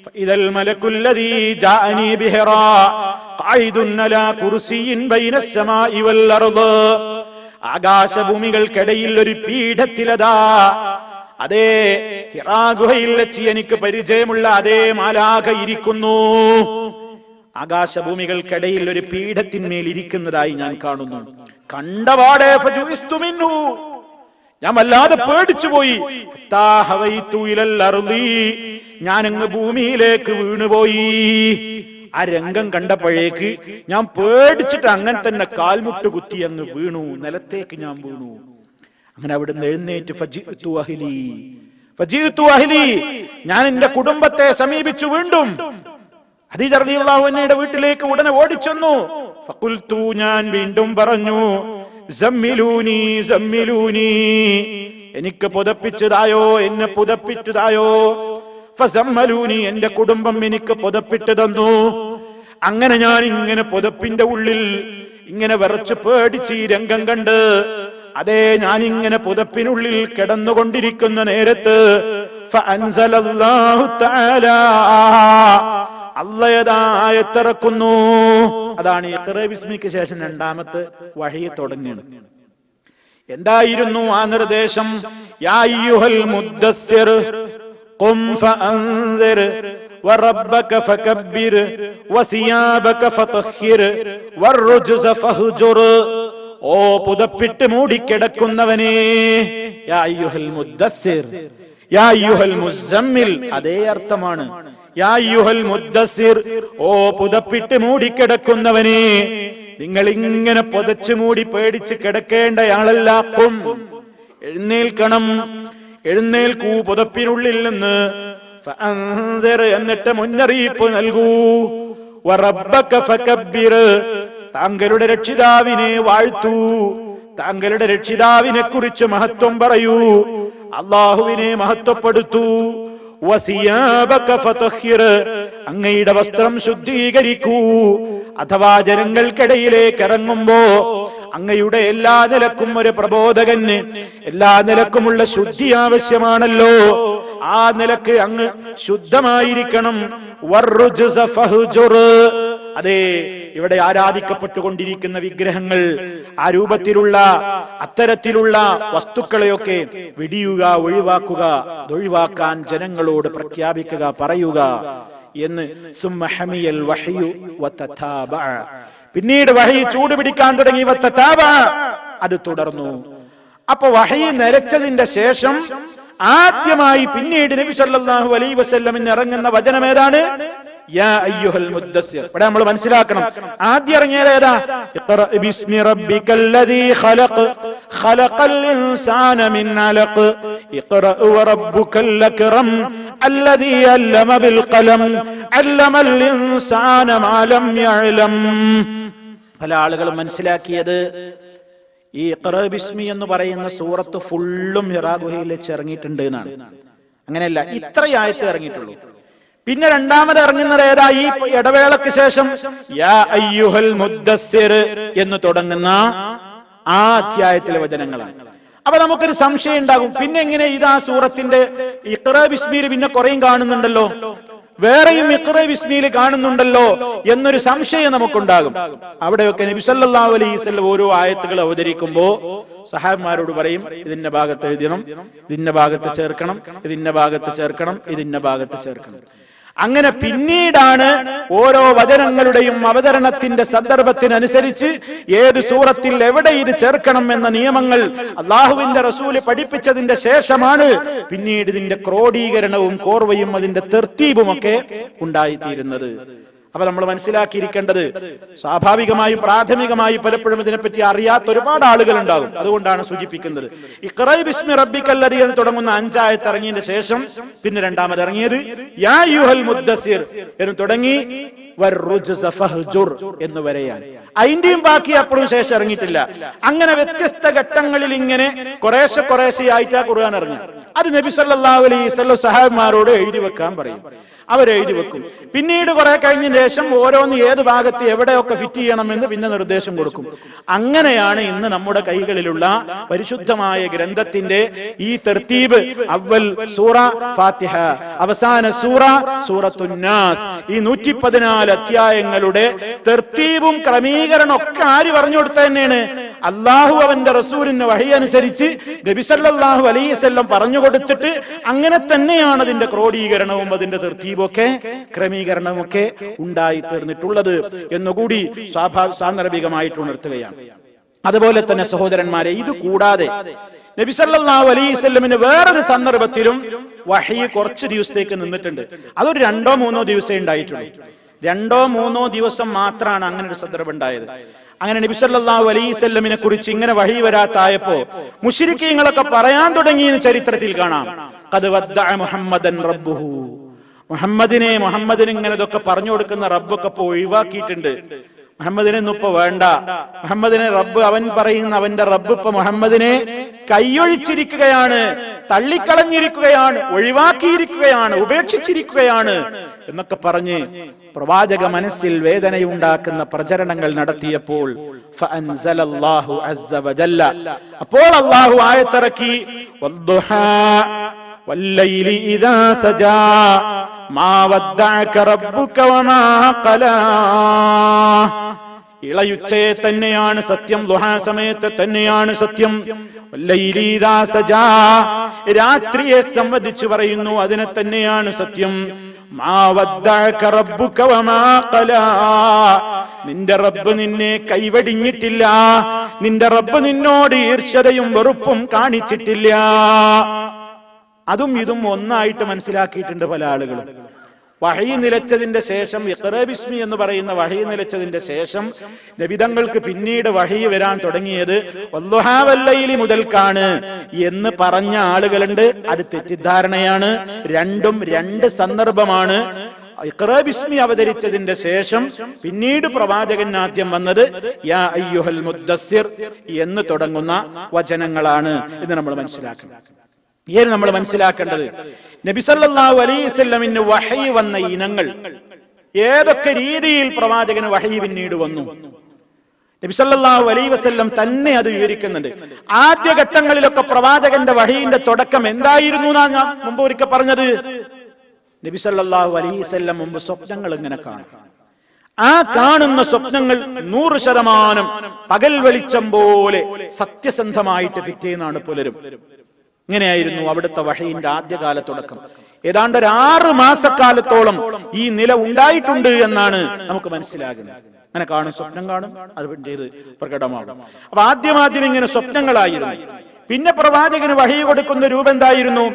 ഫഇദൽ മലക്കുല്ലദീ ജാഅനി ബിഹിറാ ഖായിദുൻ അലാ കുർസിയിൻ ബൈന അസ്സമാഇ വൽ അർദ്. ആകാശഭൂമികൾക്കിടയിൽ ഒരു പീഠത്തിലതാ അതേ ഹിറാ ഗുഹയിൽ വെച്ച് എനിക്ക് പരിചയമുള്ള അതേ മാലാഖ ഇരിക്കുന്നു. ആകാശഭൂമികൾക്കിടയിൽ ഒരു പീഠത്തിന്മേൽ ഇരിക്കുന്നതായി ഞാൻ കാണുന്നു. കണ്ടപാടെ ഫജുഇസ്തു മിൻഹു, ഞാൻ വല്ലാതെ പേടിച്ചുപോയി. ഞാനങ്ങ് ഭൂമിയിലേക്ക് വീണുപോയി. ആ രംഗം കണ്ടപ്പോഴേക്ക് ഞാൻ പേടിച്ചിട്ട് അങ്ങനെ തന്നെ കാൽമുട്ട് കുത്തി അങ്ങ് വീണു, നിലത്തേക്ക് ഞാൻ വീണു. അങ്ങനെ അവിടുന്ന് എഴുന്നേറ്റ് ഫജിഅ്തു അഹ്ലി, ഞാൻ എന്റെ കുടുംബത്തെ സമീപിച്ചു. വീണ്ടും ഖദീജ റളിയല്ലാഹു അൻഹയുടെ വീട്ടിലേക്ക് ഉടനെ ഓടിച്ചെന്നു. ഫഖുൽതു, ഞാൻ വീണ്ടും പറഞ്ഞു, സമ്മിലൂനി സമ്മിലൂനി, എനിക്ക് പുതപ്പിച്ചതായോ, എന്നെ പുതപ്പിച്ചതായോ. ഫസമ്മലൂനി, എന്റെ കുടുംബം എനിക്ക് പുതപ്പിട്ട് തന്നു. അങ്ങനെ ഞാൻ ഇങ്ങനെ പുതപ്പിന്റെ ഉള്ളിൽ ഇങ്ങനെ വിറച്ച് പേടിച്ച് ഈ രംഗം കണ്ട് അതേ ഞാനിങ്ങനെ പുതപ്പിനുള്ളിൽ കിടന്നുകൊണ്ടിരിക്കുന്ന നേരത്ത് ഫഅൻസലല്ലാഹു തആല, അല്ലാഹയത്തിറക്കുന്നു. അതാണ് ഇഖ്റ ബിസ്മിക്ക് ശേഷം രണ്ടാമത്തെ വഹി തുടങ്ങിയത്. എന്തായിരുന്നു ആ നിർദ്ദേശം? യാ അയ്യുഹൽ മുദ്ദസ്സിർ ഖും ഫഅൻസിർ വറബ്ബക ഫകബ്ബിർ വസിയാബക ഫതഹിർ വറുജ്സ ഫഹ്ജുർ. ഓ പുതപ്പിട്ട് മൂടിക്കിടക്കുന്നവനേ, യാ അയ്യുഹൽ മുദ്ദസ്സിർ, യാ അയ്യുഹൽ മുസമ്മിൽ, അതേ അർത്ഥമാണ്. യാ അയ്യുഹൽ മുദ്ദസ്സിർ, ഓ പുതപ്പിട്ട് മൂടിക്കിടക്കുന്നവനേ, നിങ്ങൾ ഇങ്ങനെ പുതച്ചു മൂടി പേടിച്ച് കിടക്കേണ്ടയാളല്ല. ഖും, എഴുന്നേൽക്കണം, എഴുന്നേൽക്കൂ പുതപ്പിനുള്ളിൽ നിന്ന്. ഫഅൻസിർ, എന്നിട്ട് മുന്നറിയിപ്പ് നൽകൂ. വറബ്ബക ഫകബ്ബിർ, താങ്കളുടെ രക്ഷിതാവിനെ വാഴ്ത്തൂ, താങ്കളുടെ രക്ഷിതാവിനെ കുറിച്ച് മഹത്വം പറയൂ, അല്ലാഹുവിനെ മഹത്വപ്പെടുത്തൂ. വസിയാബക ഫതഹിർ, അങ്ങയുടെ വസ്ത്രം ശുദ്ധീകരിക്കൂ. അഥവാ ജനങ്ങൾക്കിടയിലേക്ക് ഇറങ്ങുമ്പോ അങ്ങയുടെ എല്ലാ നിലക്കും ഒരു പ്രബോധകന് എല്ലാ നിലക്കുമുള്ള ശുദ്ധി ആവശ്യമാണല്ലോ. ആ നിലക്ക് അങ്ങ് ശുദ്ധമായിരിക്കണം. വറുജ്സ ഫഹ്ജുർ, അതെ ഇവിടെ ആരാധിക്കപ്പെട്ടുകൊണ്ടിരിക്കുന്ന വിഗ്രഹങ്ങൾ, ആ രൂപത്തിലുള്ള അത്തരത്തിലുള്ള വസ്തുക്കളെയൊക്കെ വെടിയുക, ഒഴിവാക്കുക, ഒഴിവാക്കാൻ ജനങ്ങളോട് പ്രഖ്യാപിക്കുക, പറയുക എന്ന്. സുമ്മ ഹമിയൽ വഹ്യു വതതാബഅ, പിന്നീട് വഹി ചൂടുപിടിക്കാൻ തുടങ്ങി. വതതാബഅ, അത് തുടർന്നു. അപ്പൊ വഹി നിരച്ചതിന്റെ ശേഷം ആദ്യമായി പിന്നീട് നബി സല്ലല്ലാഹു അലൈഹി വസല്ലമിന് ഇറങ്ങുന്ന വചനം ഏതാണ്? യാ അയ്യുഹൽ മുദ്ദസ്സിർ. ഇവിടെ നമ്മൾ മനസ്സിലാക്കണം, ആദ്യം ഇറങ്ങിയത് ഏതാ? ഇഖ്റ ബിസ്മി റബ്ബിക്കല്ലദീ ഖലഖ് ഖലഖൽ ഇൻസാന മിൻ അലഖ് ഇഖ്റ വറബ്ബുക്കൽ അക്റം അല്ലദീ അല്ലമ ബിൽ ഖലം അല്ലമൽ ഇൻസാന മാ ലം യഅലം. പല ആളുകളും മനസ്സിലാക്കിയത് ഈ ഇഖ്റ ബിസ്മി എന്ന് പറയുന്ന സൂറത്ത് ഫുള്ളും ഹിറാ ഗുഹയിൽ വെച്ച് ഇറങ്ങിയിട്ടുണ്ട് എന്നാണ്. അങ്ങനെയല്ല, ഇത്രയായിട്ട് ഇറങ്ങിയിട്ടുള്ളൂ. പിന്നെ രണ്ടാമത് ഇറങ്ങുന്നത് ഏതാ? ഈ ഇടവേളക്ക് ശേഷം യാ അയ്യുഹൽ മുദ്ദസ്സിർ എന്ന് തുടങ്ങുന്ന ആ അധ്യായത്തിലെ വചനങ്ങളാണ്. അപ്പൊ നമുക്കൊരു സംശയം ഉണ്ടാകും, പിന്നെ എങ്ങനെ ഇതാ സൂറത്തിന്റെ ഇഖ്റ ബിസ്മിയിൽ പിന്നെ കുറേയും കാണുന്നുണ്ടല്ലോ, വേറെയും ഇഖ്റ ബിസ്മിയിൽ കാണുന്നുണ്ടല്ലോ എന്നൊരു സംശയം നമുക്കുണ്ടാകും. അവിടെയൊക്കെ നബി സല്ലല്ലാഹു അലൈഹി വസല്ലം ഓരോ ആയത്തുകൾ അവതരിക്കുമ്പോ സഹാബിമാരോട് പറയും, ഇതിന്റെ ഭാഗത്ത് എഴുതണം, ഇതിന്റെ ഭാഗത്ത് ചേർക്കണം, ഇതിന്റെ ഭാഗത്ത് ചേർക്കണം, ഇതിന്റെ ഭാഗത്ത് ചേർക്കണം. അങ്ങനെ പിന്നീടാണ് ഓരോ വചനങ്ങളുടെയും അവതരണത്തിന്റെ സന്ദർഭത്തിനനുസരിച്ച് ഏത് സൂറത്തിൽ എവിടെ ഇത് ചേർക്കണം എന്ന നിയമങ്ങൾ അള്ളാഹുവിന്റെ റസൂല് പഠിപ്പിച്ചതിന്റെ ശേഷമാണ് പിന്നീട് ഇതിന്റെ ക്രോഡീകരണവും കോർവയും അതിന്റെ തെർത്തീബുമൊക്കെ ഉണ്ടായിത്തീരുന്നത്. അപ്പൊ നമ്മൾ മനസ്സിലാക്കിയിരിക്കേണ്ടത്, സ്വാഭാവികമായും പ്രാഥമികമായി പലപ്പോഴും ഇതിനെപ്പറ്റി അറിയാത്ത ഒരുപാട് ആളുകൾ ഉണ്ടാകും. അതുകൊണ്ടാണ് സൂചിപ്പിക്കുന്നത്. ഇഖ്റ ബിസ്മി റബ്ബിക്കല്ലദീ എന്ന് തുടങ്ങുന്ന 5 ആയത്ത് ഇറങ്ങിയതിന് ശേഷം പിന്നെ രണ്ടാമത് ഇറങ്ങിയത് യാ അയ്യുഹൽ മുദ്ദസ്സിർ എന്ന് തുടങ്ങി വറുജ്സ ഫഹ്ജുർ എന്ന് വരെയാണ്. അതിന്റെയും ബാക്കി അപ്പോഴും ശേഷം ഇറങ്ങിയിട്ടില്ല. അങ്ങനെ വ്യത്യസ്ത ഘട്ടങ്ങളിൽ ഇങ്ങനെ കുറേശ്ശെയായിട്ടാ ഖുർആൻ ഇറങ്ങുക. അത് നബി സല്ലല്ലാഹു അലൈഹി വസല്ലം സഹാബിമാരോട് എഴുതി വെക്കാൻ പറയും. അവരെഴുതി വെക്കും. പിന്നീട് കുറെ കഴിഞ്ഞതിന് ശേഷം ഓരോന്ന് ഏത് ഭാഗത്ത് എവിടെയൊക്കെ ഫിറ്റ് ചെയ്യണമെന്ന് പിന്നെ നിർദ്ദേശം കൊടുക്കും. അങ്ങനെയാണ് ഇന്ന് നമ്മുടെ കൈകളിലുള്ള പരിശുദ്ധമായ ഗ്രന്ഥത്തിന്റെ ഈ തർത്തീബ്. അവൽ സൂറ ഫാത്തിഹ, അവസാന സൂറ സൂറത്തുൻ നാസ്. ഈ 114 അധ്യായങ്ങളുടെ തർത്തീബും ക്രമീകരണം ഒക്കെ ആര് പറഞ്ഞു കൊടുത്ത തന്നെയാണ്? അള്ളാഹു അവന്റെ റസൂലിന് വഹി അനുസരിച്ച് നബി സല്ലല്ലാഹു അലൈഹി വസല്ലം പറഞ്ഞു കൊടുത്തിട്ട് അങ്ങനെ തന്നെയാണ് അതിന്റെ ക്രോഡീകരണവും അതിന്റെ തർത്തീബൊക്കെ ക്രമീകരണമൊക്കെ ഉണ്ടായി തീർന്നിട്ടുള്ളത് എന്നുകൂടി സാന്ദർഭികമായിട്ട് ഉണർത്തുകയാണ്. അതുപോലെ തന്നെ സഹോദരന്മാരെ, ഇത് കൂടാതെ നബി സല്ലല്ലാഹു അലൈഹി വസല്ലമിന് വേറൊരു സന്ദർഭത്തിലും വഹി കുറച്ച് ദിവസത്തേക്ക് നിന്നിട്ടുണ്ട്. അതൊരു 2-3 ദിവസമേ ഉണ്ടായിട്ടുള്ളൂ. 2-3 ദിവസം മാത്രമാണ് അങ്ങനെ ഒരു സന്ദർഭം ഉണ്ടായത്. അങ്ങനെ നബി സല്ലല്ലാഹു അലൈഹി വസല്ലമിനെ കുറിച്ച് ഇങ്ങനെ വഹി വരാത്തായപ്പോ മുശ്രിക്കീങ്ങളൊക്കെ പറയാൻ തുടങ്ങിയെന്ന് ചരിത്രത്തിൽ കാണാം. ഖദ് വദ്ദഅ മുഹമ്മദൻ റബ്ബുഹു, മുഹമ്മദിനെ ഇങ്ങനെ ഇതൊക്കെ പറഞ്ഞു കൊടുക്കുന്ന റബ്ബൊക്കെ ഇപ്പൊ ഒഴിവാക്കിയിട്ടുണ്ട്. മുഹമ്മദിനൊന്നും ഇപ്പൊ വേണ്ട. മുഹമ്മദിനെ റബ്ബ്, അവൻ പറയുന്ന അവന്റെ റബ്ബ് ഇപ്പൊ മുഹമ്മദിനെ കൈയൊഴിച്ചിരിക്കുകയാണ്, തള്ളിക്കളഞ്ഞിരിക്കുകയാണ്, ഒഴിവാക്കിയിരിക്കുകയാണ്, ഉപേക്ഷിച്ചിരിക്കുകയാണ് എന്നൊക്കെ പറഞ്ഞ് പ്രവാചക മനസ്സിൽ വേദനയുണ്ടാക്കുന്ന പ്രചരണങ്ങൾ നടത്തിയപ്പോൾ ഫഅൻസലല്ലാഹു അസ്സ വജല്ല, അപ്പോൾ അല്ലാഹു ആയത്തിറക്കി വദ്ദുഹാ വല്ലൈലി ഇദാ സജാ മാ വദ്ദഅക റബ്ബുക വമാ ഖലാ. ഇളയുച്ചയെ തന്നെയാണ് സത്യം, ദുഹാ സമയത്തെ തന്നെയാണ് സത്യം. വല്ലൈലി ഇദാ സജാ, രാത്രിയെ സംബന്ധിച്ച് പറയുന്നു, അതിനെ തന്നെയാണ് സത്യം. മാ വദ്ദഅക റബ്ബുക വമാ ഖലാ, നിന്റെ റബ്ബ് നിന്നെ കൈവടിഞ്ഞിട്ടില്ല, നിന്റെ റബ്ബ് നിന്നോട് ഈർഷ്യതയും വെറുപ്പും കാണിച്ചിട്ടില്ല. അതും ഇതും ഒന്നായിട്ട് മനസ്സിലാക്കിയിട്ടുണ്ട് പല ആളുകളും. വഹി നിലച്ചതിന്റെ ശേഷം, ഇഖ്റ ബിസ്മി എന്ന് പറയുന്ന വഹി നിലച്ചതിന്റെ ശേഷം നബിതങ്ങൾക്ക് പിന്നീട് വഹി വരാൻ തുടങ്ങിയത് വദ്ദുഹാ വല്ലൈലി മുതൽക്കാണ് എന്ന് പറഞ്ഞ ആളുകളുണ്ട്. അത് തെറ്റിദ്ധാരണയാണ്. രണ്ടും 2 സന്ദർഭമാണ്. ഇഖ്റ ബിസ്മി അവതരിച്ചതിന്റെ ശേഷം പിന്നീട് പ്രവാചകൻ ആദ്യം വന്നത് യാ അയ്യുഹൽ മുദ്ദസ്സിർ എന്ന് തുടങ്ങുന്ന വചനങ്ങളാണ് എന്ന് നമ്മൾ മനസ്സിലാക്കണം. നമ്മൾ മനസ്സിലാക്കേണ്ടത് നബി സല്ലല്ലാഹു അലൈഹി വസല്ലമിന് വഹി വന്ന ഇനങ്ങൾ, ഏതൊക്കെ രീതിയിൽ പ്രവാചകന് വഹി പിന്നീട് വന്നു, നബി സല്ലല്ലാഹു അലൈഹി വസല്ലം തന്നെ അത് വിവരിക്കുന്നുണ്ട്. ആദ്യഘട്ടങ്ങളിലൊക്കെ പ്രവാചകന്റെ വഹിയുടെ തുടക്കം എന്തായിരുന്നു എന്നാണ് ഞാൻ മുമ്പ് ഒരിക്കൽ പറഞ്ഞത്. നബി സല്ലല്ലാഹു അലൈഹി വസല്ലം മുമ്പ് സ്വപ്നങ്ങൾ ഇങ്ങനെ കാണും. ആ കാണുന്ന സ്വപ്നങ്ങൾ 100% പകൽ വെളിച്ചം പോലെ സത്യസന്ധമായിട്ട് പിറ്റേന്നാണ് പുലരും. ഇങ്ങനെയായിരുന്നു അവിടുത്തെ വഹയിന്റെ ആദ്യകാല തുടക്കം. ഏതാണ്ട് 6 മാസക്കാലത്തോളം ഈ നില ഉണ്ടായിട്ടുണ്ട് എന്നാണ് നമുക്ക് മനസ്സിലാകുന്നത്. അങ്ങനെ കാണും, സ്വപ്നം കാണും, അത് പിന്നീട് പ്രകടമാകും. അപ്പൊ ആദ്യം ഇങ്ങനെ സ്വപ്നങ്ങളായിരുന്നു. പിന്നെ പ്രവാചകന് വഹി കൊടുക്കുന്ന രൂപം എന്തായിരുന്നു?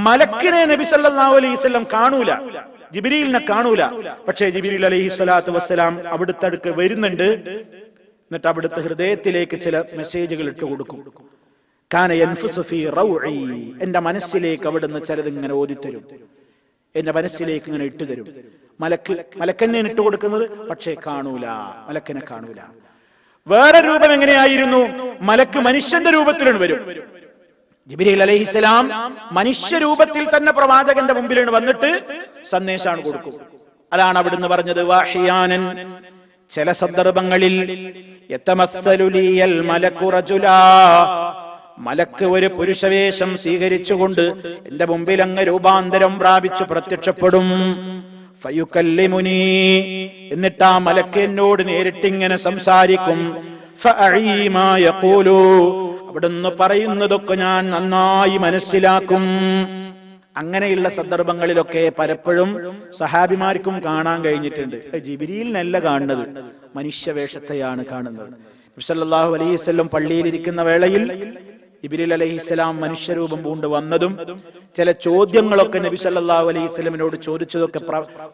മലക്കിനെ നബി സല്ലല്ലാഹു അലൈഹി വസല്ലം കാണൂല, ജിബ്രീലിനെ കാണൂല. പക്ഷേ ജിബ്രീൽ അലൈഹി സ്വലാത്തു വസ്സലാം അവിടുത്തെ അടുക്ക് വരുന്നുണ്ട്. എന്നിട്ട് അവിടുത്തെ ഹൃദയത്തിലേക്ക് ചില മെസ്സേജുകൾ ഇട്ട് കൊടുക്കും. കാന യൻഫുസു ഫീ റൗഇ, എന്റെ മനസ്സിലേക്ക് അവിടുന്ന് ചിലതിങ്ങനെ ഓതിത്തരും, എന്റെ മനസ്സിലേക്ക് ഇങ്ങനെ ഇട്ടുതരും. മലക്കന്നെ ഇട്ട് കൊടുക്കുന്നത്, പക്ഷേ കാണൂല, മലക്കിനെ കാണൂല. വേറെ രൂപം എങ്ങനെയായിരുന്നു? മലക്ക് മനുഷ്യന്റെ രൂപത്തിലാണ് വരും. ജിബ്രീൽ അലൈഹിസ്സലാം മനുഷ്യ രൂപത്തിൽ തന്നെ പ്രവാചകന്റെ മുമ്പിലാണ് വന്നിട്ട് സന്ദേശമാണ് കൊടുക്കും. അതാണ് അവിടുന്ന് പറഞ്ഞത് വാഹിയാനൻ, ചില സന്ദർഭങ്ങളിൽ യതമസ്സലു ലിയൽ മലക്കു റജുലാ, മലക്ക് ഒരു പുരുഷവേഷം സ്വീകരിച്ചുകൊണ്ട് എന്റെ മുമ്പിൽ അങ്ങ് രൂപാന്തരം പ്രാപിച്ചു പ്രത്യക്ഷപ്പെടും. ഫയുകല്ലിമുനി, എന്നിട്ട് ആ മലക്ക് എന്നോട് നേരിട്ടിങ്ങനെ സംസാരിക്കും. ഫഅഈ മാ യഖൂലു, അവിടുന്ന് പറയുന്നതൊക്കെ ഞാൻ നന്നായി മനസ്സിലാക്കും. അങ്ങനെയുള്ള സന്ദർഭങ്ങളിലൊക്കെ പലപ്പോഴും സഹാബിമാർക്കും കാണാൻ കഴിഞ്ഞിട്ടുണ്ട്. ജിബ്രീലിനല്ല കാണുന്നത്, മനുഷ്യവേഷത്തെയാണ് കാണുന്നത്. നബി സല്ലല്ലാഹു അലൈഹി വസല്ലം പള്ളിയിലിരിക്കുന്ന വേളയിൽ ജിബ്രീൽ അലൈഹിസ്സലാം മനുഷ്യരൂപം പൂണ്ട് വന്നതും ചില ചോദ്യങ്ങളൊക്കെ നബി സല്ലല്ലാഹു അലൈഹി വസല്ലമിനോട് ചോദിച്ചതൊക്കെ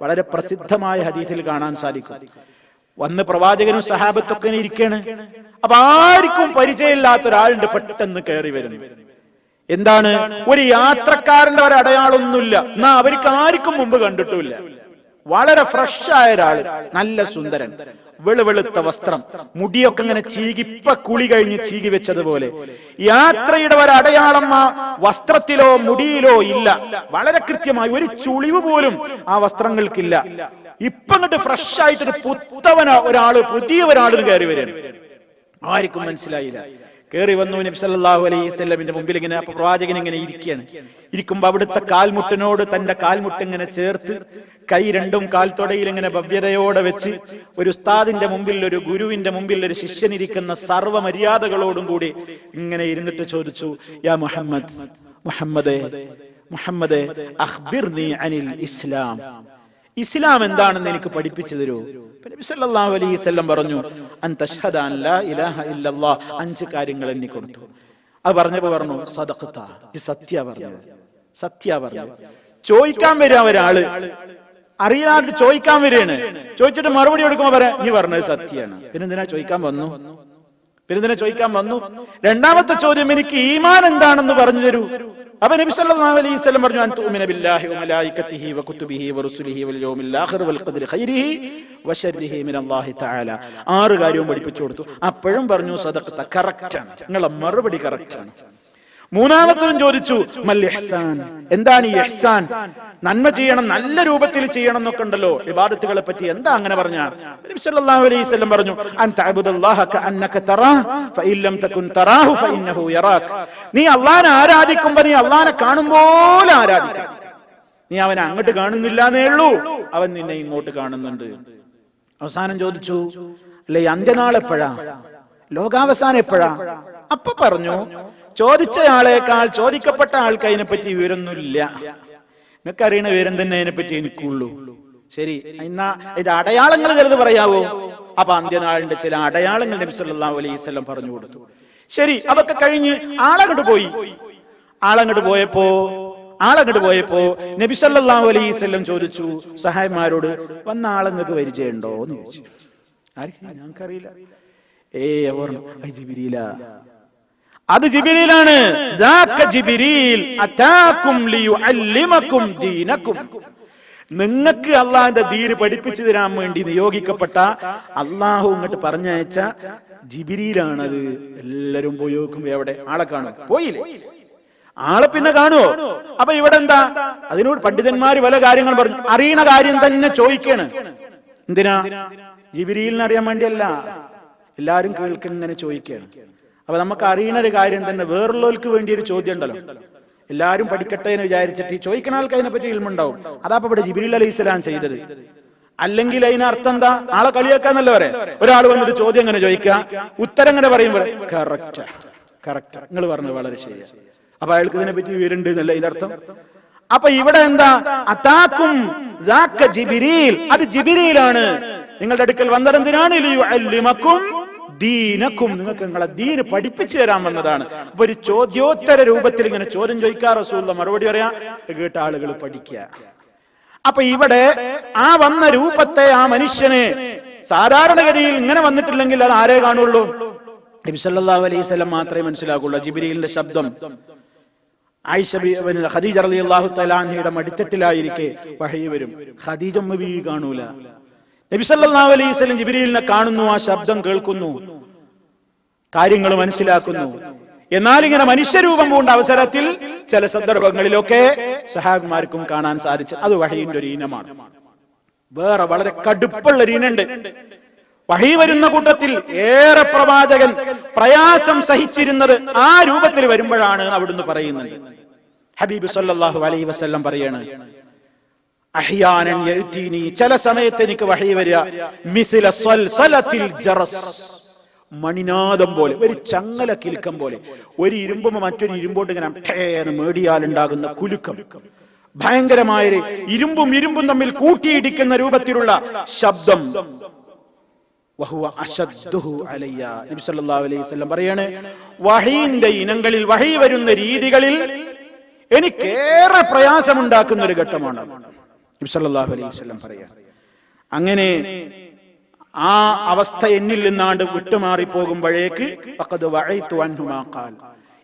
വളരെ പ്രസിദ്ധമായ ഹദീസിൽ കാണാൻ സാധിക്കും. വന്ന് പ്രവാചകനും സഹാബത്തൊക്കെ ഇരിക്കാണ്. അപ്പൊ ആർക്കും പരിചയമില്ലാത്ത ഒരാളുണ്ട് പെട്ടെന്ന് കയറി വരുന്നു. എന്താണ്? ഒരു യാത്രക്കാരന്റെ ഒരു അടയാളമൊന്നുമില്ല, എന്നാ അവർക്ക് ആർക്കും മുമ്പ് കണ്ടിട്ടില്ല. വളരെ ഫ്രഷ് ആയ ഒരാൾ, നല്ല സുന്ദരൻ, വെളുവെളുത്ത വസ്ത്രം, മുടിയൊക്കെ ഇങ്ങനെ ചീകിപ്പ കുളി കഴിഞ്ഞ് ചീകി വെച്ചതുപോലെ. യാത്രയുടെ ഒരു അടയാളം ആ വസ്ത്രത്തിലോ മുടിയിലോ ഇല്ല. വളരെ കൃത്യമായി ഒരു ചുളിവ് പോലും ആ വസ്ത്രങ്ങൾക്കില്ല. ഇപ്പൊ അങ്ങോട്ട് ഫ്രഷ് ആയിട്ടൊരു ഒരാള്, പുതിയ ഒരാളിന് കയറി വരികയാണ്. ആർക്കും മനസ്സിലായില്ല. കയറി വന്നു നബി സല്ലല്ലാഹു അലൈഹി വസല്ലമിന്റെ മുമ്പിൽ ഇങ്ങനെ. അപ്പൊ പ്രവാചകൻ ഇങ്ങനെ ഇരിക്കുകയാണ്. ഇരിക്കുമ്പോ അവിടുത്തെ കാൽമുട്ടിനോട് തന്റെ കാൽമുട്ട് ഇങ്ങനെ ചേർത്ത് കൈ രണ്ടും കാൽത്തൊടയിൽ ഇങ്ങനെ ഭവ്യതയോടെ വെച്ച് ഒരു ഉസ്താദിന്റെ മുമ്പിൽ, ഒരു ഗുരുവിന്റെ മുമ്പിൽ ഒരു ശിഷ്യനിരിക്കുന്ന സർവ്വ മര്യാദകളോടും കൂടി ഇങ്ങനെ ഇരുന്നിട്ട് ചോദിച്ചു, യാ മുഹമ്മദ്, മുഹമ്മദേ അഖ്ബിർനി അനിൽ ഇസ്ലാം, ഇസ്ലാം എന്താണെന്ന് എനിക്ക് പഠിപ്പിച്ചു തരൂ. നബി സല്ലല്ലാഹു അലൈഹി വസല്ലം പറഞ്ഞു, അൻ തശ്ഹദ അൻ ലാ ഇലാഹ ഇല്ലല്ലാഹ്, 5 കാര്യങ്ങൾ എന്നെ കൊടുത്തു. അത് പറഞ്ഞപ്പോ പറഞ്ഞു, സദഖത, ഈ സത്യ പറഞ്ഞത്. ചോദിക്കാൻ വരിക ഒരാള്, അറിയാണ്ട് ചോദിക്കാൻ വരികയാണ്. ചോദിച്ചിട്ട് മറുപടി കൊടുക്കുമ്പോ പറയാം, നീ പറഞ്ഞത് സത്യമാണ്. പിന്നെന്തിനാ ചോദിക്കാൻ വന്നു? രണ്ടാമത്തെ ചോദ്യം, എനിക്ക് ഈമാൻ എന്താണെന്ന് പറഞ്ഞു തരൂ. അപ്പൊ നബി സല്ലല്ലാഹു അലൈഹി വസല്ലം പറഞ്ഞു, അൻ തുഅ്മിന ബില്ലാഹി വമലായികതിഹി വകുതുബിഹി വറുസുലിഹി വൽ യൗമിൽ ആഖിർ വൽ ഖദ്രി ഖൈരിഹി വശർരിഹി മിനല്ലാഹി തആല. 6 കാര്യവും പഠിപ്പിച്ചു കൊടുത്തു. അപ്പോഴും പറഞ്ഞു, സദഖത, കറക്റ്റാണ്, നിങ്ങളുടെ മറുപടി കറക്റ്റാണ്. മൂന്നാമത്തതും ചോദിച്ചു, മൽ ഇഹ്സാൻ, എന്താണ് ഈ ഇഹ്സാൻ? നന്മ ചെയ്യണം, നല്ല രൂപത്തിൽ ചെയ്യണം എന്നൊക്കെ ഉണ്ടല്ലോ ഇബാദത്തുകളെ പറ്റി. എന്താ അങ്ങനെ പറഞ്ഞ? നബി സല്ലല്ലാഹു അലൈഹി വസല്ലം പറഞ്ഞു, അൻ തഅബുദല്ലാഹ കഅന്നക തറാഹു ഫഇൻ ലം തകുൻ തറാഹു ഫഇന്നഹു യറാക്. നീ അല്ലാഹനെ ആരാധിക്കുമ്പോൾ നീ അല്ലാഹനെ കാണുമ്പോൾ ആരാധിക്കണം. നീ അവനെ അങ്ങോട്ട് കാണുന്നില്ലാന്നേ ഉള്ളൂ, അവൻ നിന്നെ ഇങ്ങോട്ട് കാണുന്നുണ്ട്. അവസാനം ചോദിച്ചു, അല്ലെ അന്ത്യനാൾ എപ്പോഴാ, ലോകാവസാനം എപ്പോഴാ? അപ്പൊ പറഞ്ഞു, ചോദിച്ചയാളേക്കാൾ ചോദിക്കപ്പെട്ട ആൾക്ക് അതിനെപ്പറ്റി വിവരമൊന്നുമില്ല. നിനക്കറിയണ വിവരം തന്നെ അതിനെപ്പറ്റി എനിക്കുള്ളൂ. ശരി, എന്നാ ഇത് അടയാളങ്ങൾ ചിലത് പറയാവോ? അപ്പൊ അന്ത്യനാളിന്റെ ചില അടയാളങ്ങൾ നബി സല്ലല്ലാഹു അലൈഹി വസല്ലം പറഞ്ഞു കൊടുത്തു. ശരി, അതൊക്കെ കഴിഞ്ഞ് ആളങ്ങോട്ട് പോയപ്പോ നബി സല്ലല്ലാഹു അലൈഹി വസല്ലം ചോദിച്ചു സഹായിമാരോട്, വന്ന ആളങ്ങൾക്ക് പരിചയമുണ്ടോ എന്ന് ചോദിച്ചു. ഞങ്ങൾക്കറിയില്ല. അത് ജിബ്രീലാണ്. നിങ്ങൾക്ക് അള്ളാഹിന്റെ ദീന് പഠിപ്പിച്ചു തരാൻ വേണ്ടി നിയോഗിക്കപ്പെട്ട, അള്ളാഹു ഇങ്ങോട്ട് പറഞ്ഞയച്ച ജിബ്രീലാണത്. എല്ലാരും പോയി നോക്കുമ്പോ എവിടെ ആളെ കാണും? പോയില്ലേ? ആളെ പിന്നെ കാണുമോ? അപ്പൊ ഇവിടെ എന്താ? അതിനോട് പണ്ഡിതന്മാര് പല കാര്യങ്ങൾ പറഞ്ഞു. അറിയണ കാര്യം തന്നെ ചോദിക്കാണ്. എന്തിനാ? ജിബ്രീലിനെ അറിയാൻ വേണ്ടിയല്ല, എല്ലാരും കേൾക്കിങ്ങനെ ചോദിക്കുകയാണ്. അപ്പൊ നമുക്ക് അറിയുന്ന ഒരു കാര്യം തന്നെ വേറുള്ളവർക്ക് വേണ്ടി ഒരു ചോദ്യം ഉണ്ടല്ലോ. എല്ലാരും പഠിക്കട്ടെ എന്ന് വിചാരിച്ചിട്ട് ഈ ചോദിക്കുന്ന ആൾക്ക് അതിനെ പറ്റി ഇൽമുണ്ടാവും. അതാപ്പോ ഇവിടെ ജിബ്രീൽ അലൈഹിസ്സലാം ചെയ്തത്. അല്ലെങ്കിൽ അതിനർത്ഥം എന്താ? ആളെ കളിയാക്കാന്നല്ലോ പറയാം. ഒരാൾ വന്നൊരു ചോദ്യം എങ്ങനെ ചോദിക്കുക, ഉത്തരം എങ്ങനെ പറയുമ്പോൾ കറക്റ്റ് നിങ്ങൾ പറഞ്ഞത് വളരെ ശരിയാണ്. അപ്പൊ അയാൾക്ക് ഇതിനെ പറ്റി വിവരമുണ്ട് എന്നല്ല ഇതിനർത്ഥം. അപ്പൊ ഇവിടെ എന്താ? അതാക്കും ജിബ്രീൽ, അത് ജിബ്രീലാണ് നിങ്ങളുടെ അടുക്കൽ വന്നതെന്തിനാണ്? ലിയുഅല്ലിമക്കും ദീനക്കും, നിങ്ങൾക്ക് നിങ്ങളെ ദീന് പഠിപ്പിച്ചു തരാൻ വന്നതാണ്. അപ്പൊ ഒരു ചോദ്യോത്തര രൂപത്തിൽ ഇങ്ങനെ ചോദ്യം ചോദിക്കാ റസൂലുള്ള മറുപടി പറയാ, കേട്ട ആളുകൾ പഠിക്കുക. അപ്പൊ ഇവിടെ ആ വന്ന രൂപത്തെ, ആ മനുഷ്യനെ സാധാരണഗതിയിൽ ഇങ്ങനെ വന്നിട്ടില്ലെങ്കിൽ അത് ആരേ കാണുള്ളൂ? നബി സല്ലല്ലാഹു അലൈഹി വസല്ലം മാത്രമേ മനസ്സിലാക്കുള്ളൂ. ജിബ്രീലിന്റെ ശബ്ദം ആയിഷ ഖദീജ റളിയല്ലാഹു തആല അൻഹയുടെ മടിത്തട്ടിലായിരിക്കെ വഹി വരും. ഖദീജ ബീവി കാണൂല. നബി സല്ലല്ലാഹു അലൈഹി വസല്ലം ജിബ്രീലിനെ കാണുന്നു, ആ ശബ്ദം കേൾക്കുന്നു, കാര്യങ്ങൾ മനസ്സിലാക്കുന്നു. എന്നാൽ ഇങ്ങനെ മനുഷ്യരൂപം പൂണ്ട അവസരത്തിൽ ചില സന്ദർഭങ്ങളിലൊക്കെ സഹാബിമാർക്കും കാണാൻ സാധിച്ചു. അത് വഹയിന്റെ ഒരു ഇനമാണ്. വേറെ വളരെ കടുപ്പുള്ള ഒരു ഇനുണ്ട്. വഹി വരുന്ന കൂട്ടത്തിൽ ഏറെ പ്രവാചകൻ പ്രയാസം സഹിച്ചിരുന്നത് ആ രൂപത്തിൽ വരുമ്പോഴാണ് അവിടുന്ന് പറയുന്നത്. ഹബീബ് സല്ലല്ലാഹു അലൈഹി വസല്ലം പറയാണ്, അഹ്യാനൻ യഅ്തീനി, ചില സമയത്ത് എനിക്ക് വഹി വരിക, മിസ്ല സൽസലത്തിൽ ജറസ്, മണിനാദം പോലെ, ഒരു ചങ്ങല കിലുക്കം പോലെ, ഒരു ഇരുമ്പും മറ്റൊരു ഇരുമ്പോട്ട് ഇങ്ങനെ ടേന്ന് മേടിയാലുണ്ടാകുന്ന കുലുക്കം, ഭയങ്കരമായ ഇരുമ്പും തമ്മിൽ കൂട്ടിയിടിക്കുന്ന രൂപത്തിലുള്ള ശബ്ദം. വഹുവ അശദ്ദുഹു അലയ്യ. നബി സല്ലല്ലാഹു അലൈഹി വസല്ലം പറയാണ്, വഹീന്റെ ഇനങ്ങളിൽ, വഹീ വരുന്ന രീതികളിൽ എനിക്കേറെ പ്രയാസമുണ്ടാക്കുന്ന ഒരു ഘട്ടമാണ്. നബി സല്ലല്ലാഹു അലൈഹി വസല്ലം പറയാ. അങ്ങനെ ആ അവസ്ഥ എന്നിൽ നിന്നാണ്ട് വിട്ടുമാറിപ്പോകുമ്പോഴേക്ക് ഫഖദ് വഅയ്തു അൻഹു മാ ഖാൽ,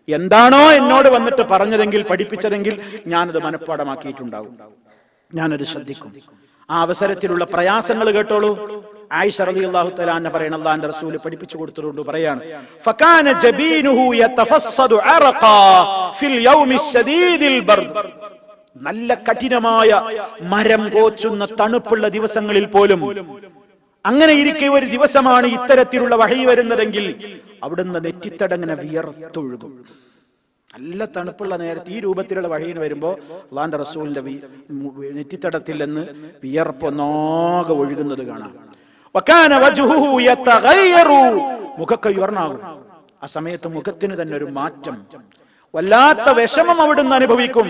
എന്താണോ എന്നോട് വന്നിട്ട് പറഞ്ഞതെങ്കിൽ, പഠിപ്പിച്ചതെങ്കിൽ ഞാനത് മനഃപ്പാടമാക്കിയിട്ടുണ്ടാവും, ഞാനത് ശ്രദ്ധിക്കും. ആ അവസരത്തിലുള്ള പ്രയാസങ്ങൾ കേട്ടോളൂ. ആയിഷ റളിയല്ലാഹു തആല അൻഹ പറയുന്ന, അല്ലാഹുവിന്റെ റസൂൽ പഠിപ്പിച്ചു കൊടുത്തുകൊണ്ട് പറയാണ്, ഫകാന ജബീനുഹു യതഫസ്സദു അറഖാ ഫിൽ യൗമി ശദീദിൽ ബർദ്. നല്ല കഠിനമായ മരം കോച്ചുന്ന തണുപ്പുള്ള ദിവസങ്ങളിൽ പോലും, അങ്ങനെ ഇരിക്കെ ഒരു ദിവസമാണ് ഇത്തരത്തിലുള്ള വഹി വരുന്നതെങ്കിൽ അവിടുന്ന് നെറ്റിത്തടങ്ങനെ വിയർത്തൊഴുകും. നല്ല തണുപ്പുള്ള നേരത്ത് ഈ രൂപത്തിലുള്ള വഹീന് വരുമ്പോ അല്ലാഹുവിന്റെ റസൂലിന്റെ നെറ്റിത്തടത്തിൽ നിന്ന് വിയർപ്പൊന്നാകെ ഒഴുകുന്നത് കാണാം. വകാന വജ്ഹുഹു യതഗയ്യറു, മുഖൊക്കെ ഉയർന്നാകും. ആ സമയത്ത് മുഖത്തിന് തന്നെ ഒരു മാറ്റം, വല്ലാത്ത വിഷമം അവിടുന്ന് അനുഭവിക്കും.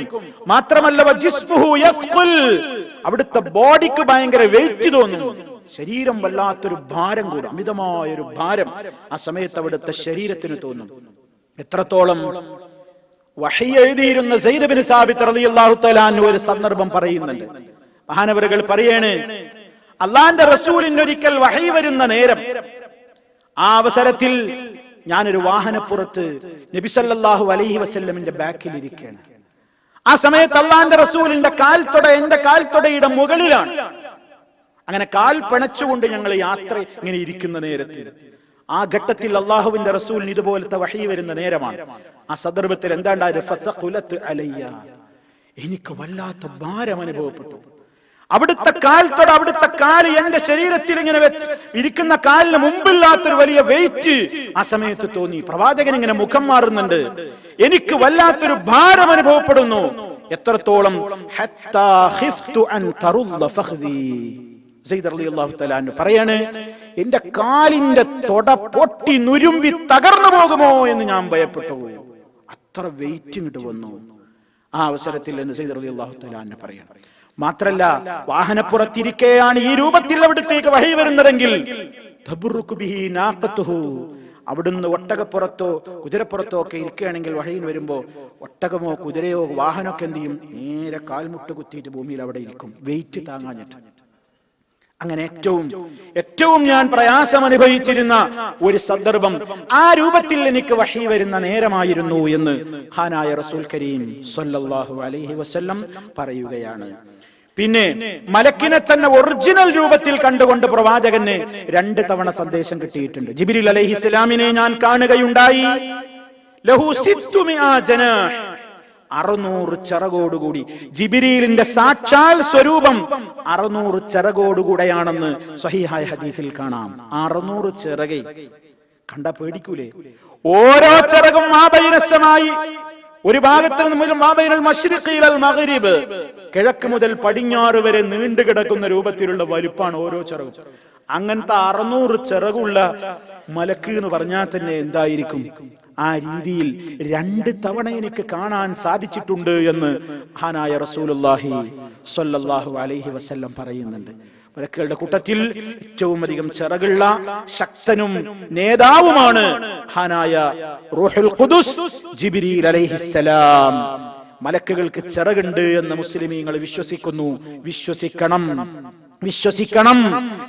മാത്രമല്ല വജിസ്മുഹു യസ്ഖുൽ, അവിടുത്തെ ബോഡിക്ക് ഭയങ്കര വെയിറ്റ് തോന്നും, ശരീരം വല്ലാത്തൊരു ഭാരം കൂടും, അമിതമായൊരു ഭാരം ആ സമയത്ത് അവിടുത്തെ ശരീരത്തിന് തോന്നും. എത്രത്തോളം വഹി എഴുതിയിരുന്ന സയ്യിദ് ഇബ്നു സാബിത്ത് റളിയല്ലാഹു തആല അൻഹു ഒരു സന്ദർഭം പറയുന്നുണ്ട്. മഹാനവറുകൾ പറയാണ്, അല്ലാഹുവിന്റെ റസൂലിന് ഒരിക്കൽ വഹി വരുന്ന നേരം, ആ അവസരത്തിൽ ഞാനൊരു വാഹനപ്പുറത്ത് നബി സല്ലല്ലാഹു അലൈഹി വസല്ലമിന്റെ ബാക്കിൽ ഇരിക്കുകയാണ്. ആ സമയത്ത് അല്ലാഹുവിന്റെ റസൂലിന്റെ കാൽത്തൊട എന്റെ കാൽത്തൊടയുടെ മുകളിലാണ്. അങ്ങനെ കാൽ പിണച്ചുകൊണ്ട് ഞങ്ങൾ യാത്ര ഇങ്ങനെ ഇരിക്കുന്ന നേരത്തിൽ, ആ ഘട്ടത്തിൽ അല്ലാഹുവിന്റെ റസൂലിന് ഇതുപോലത്തെ വഹി വരുന്ന നേരമാണ്. ആ സന്ദർഭത്തിൽ എന്താണ്ടായത്, ഫസഖുലത് അലയ്യ, എനിക്ക് വല്ലാത്ത ഭാരം അനുഭവപ്പെട്ടു. അവിടുത്തെ കാൽത്തൊട, അവിടുത്തെ കാല് എന്റെ ശരീരത്തിൽ ഇങ്ങനെ വെച്ച് ഇരിക്കുന്ന കാലിന് മുമ്പില്ലാത്തൊരു വലിയ വെയിറ്റ് ആ സമയത്ത് തോന്നി. പ്രവാചകൻ ഇങ്ങനെ മുഖം മാറുന്നുണ്ട്, എനിക്ക് വല്ലാത്തൊരു ഭാരം അനുഭവപ്പെടുന്നു. എത്രത്തോളം, ഹത്താ ഖിഫ്തു അൻ തറുദ്ദ ഫഖ്ദി. സയ്യിദ് റളിയല്ലാഹു തആല അൻഹു പറയാണ്, എന്റെ കാലിന്റെ തൊട പൊട്ടി നുരുമ്പി തകർന്നു പോകുമോ എന്ന് ഞാൻ ഭയപ്പെട്ടു. അത്ര വെയിറ്റ് ഇങ്ങോട്ട് വന്നു. ആ അവസരത്തിൽ എന്ന് സയ്യിദ് റളിയല്ലാഹു തആല അൻഹു പറയാണ്. മാത്രല്ല, വാഹനപ്പുറത്തിരിക്കെയാണ് ഈ രൂപത്തിൽ അവിടത്തേക്ക് വഹി വരുന്നതെങ്കിൽ തബ്റുകു ബിഹി നാഖതുഹു, അവിടുന്ന് ഒട്ടകപ്പുറത്തോ കുതിരപ്പുറത്തോ ഒക്കെ ഇരിക്കുകയാണെങ്കിൽ വഹീൻ വരുമ്പോ ഒട്ടകമോ കുതിരയോ വാഹനമൊക്കെ എന്ത് ചെയ്യും, നേരെ കാൽമുട്ട് കുത്തിയിട്ട് ഭൂമിയിൽ അവിടെ ഇരിക്കും, വെയിറ്റ് താങ്ങാഞ്ഞിട്ട്. അങ്ങനെ ഏറ്റവും ഞാൻ പ്രയാസം അനുഭവിച്ചിരുന്ന ഒരു സന്ദർഭം ആ രൂപത്തിൽ എനിക്ക് വഹി വരുന്ന നേരമായിരുന്നു എന്ന് ഖാനായ റസൂൽ കരീം സ്വല്ലല്ലാഹു അലൈഹി വസല്ലം പറയുകയാണ്. പിന്നെ മലക്കിനെ തന്നെ ഒറിജിനൽ രൂപത്തിൽ കണ്ടുകൊണ്ട് പ്രവാചകന് 2 തവണ സന്ദേശം കിട്ടിയിട്ടുണ്ട്. ജിബ്രീൽ അലൈഹിസ്സലാമിനെ ഞാൻ കാണുകയുണ്ടായി. ലഹു 600 ജനാഹ്, 600 ചിറകോടുകൂടി. ജിബ്രീലിന്റെ സാക്ഷാൽ സ്വരൂപം 600 ചിറകോടുകൂടെയാണെന്ന് സ്വഹീഹായ ഹദീസിൽ കാണാം. 600 ചിറകെ കണ്ട പേടിക്കൂലേ? ഓരോ ചിറകും മാബൈനസ്സമായി, ഒരു ഭാഗത്ത് നിന്ന് മാബൈനൽ മശ്രിഖി ഇലൽ മഗ്രിബ്, കിഴക്ക് മുതൽ പടിഞ്ഞാറ് വരെ നീണ്ടുകിടക്കുന്ന രൂപത്തിലുള്ള വലുപ്പാണ് ഓരോ ചിറകും. അങ്ങനത്തെ 600 ചിറകുള്ള മലക്ക് എന്ന് പറഞ്ഞാൽ തന്നെ എന്തായിരിക്കും? ആ രീതിയിൽ 2 തവണ എനിക്ക് കാണാൻ സാധിച്ചിട്ടുണ്ട് എന്ന് മഹാനായ റസൂലുള്ളാഹി സ്വല്ലല്ലാഹു അലൈഹി വസല്ലം പറയുന്നുണ്ട്. മലക്കുകളുടെ കൂട്ടത്തിൽ ഏറ്റവും അധികം ചിറകുള്ള ശക്തനും നേതാവുമാണ് മഹാനായ റൂഹുൽ ഖുദുസ് ജിബ്രീൽ അലൈഹിസ്സലാം. മലക്കുകൾക്ക് ചിറകുണ്ട് എന്ന് മുസ്ലിമീങ്ങൾ വിശ്വസിക്കുന്നു. വിശ്വസിക്കണം.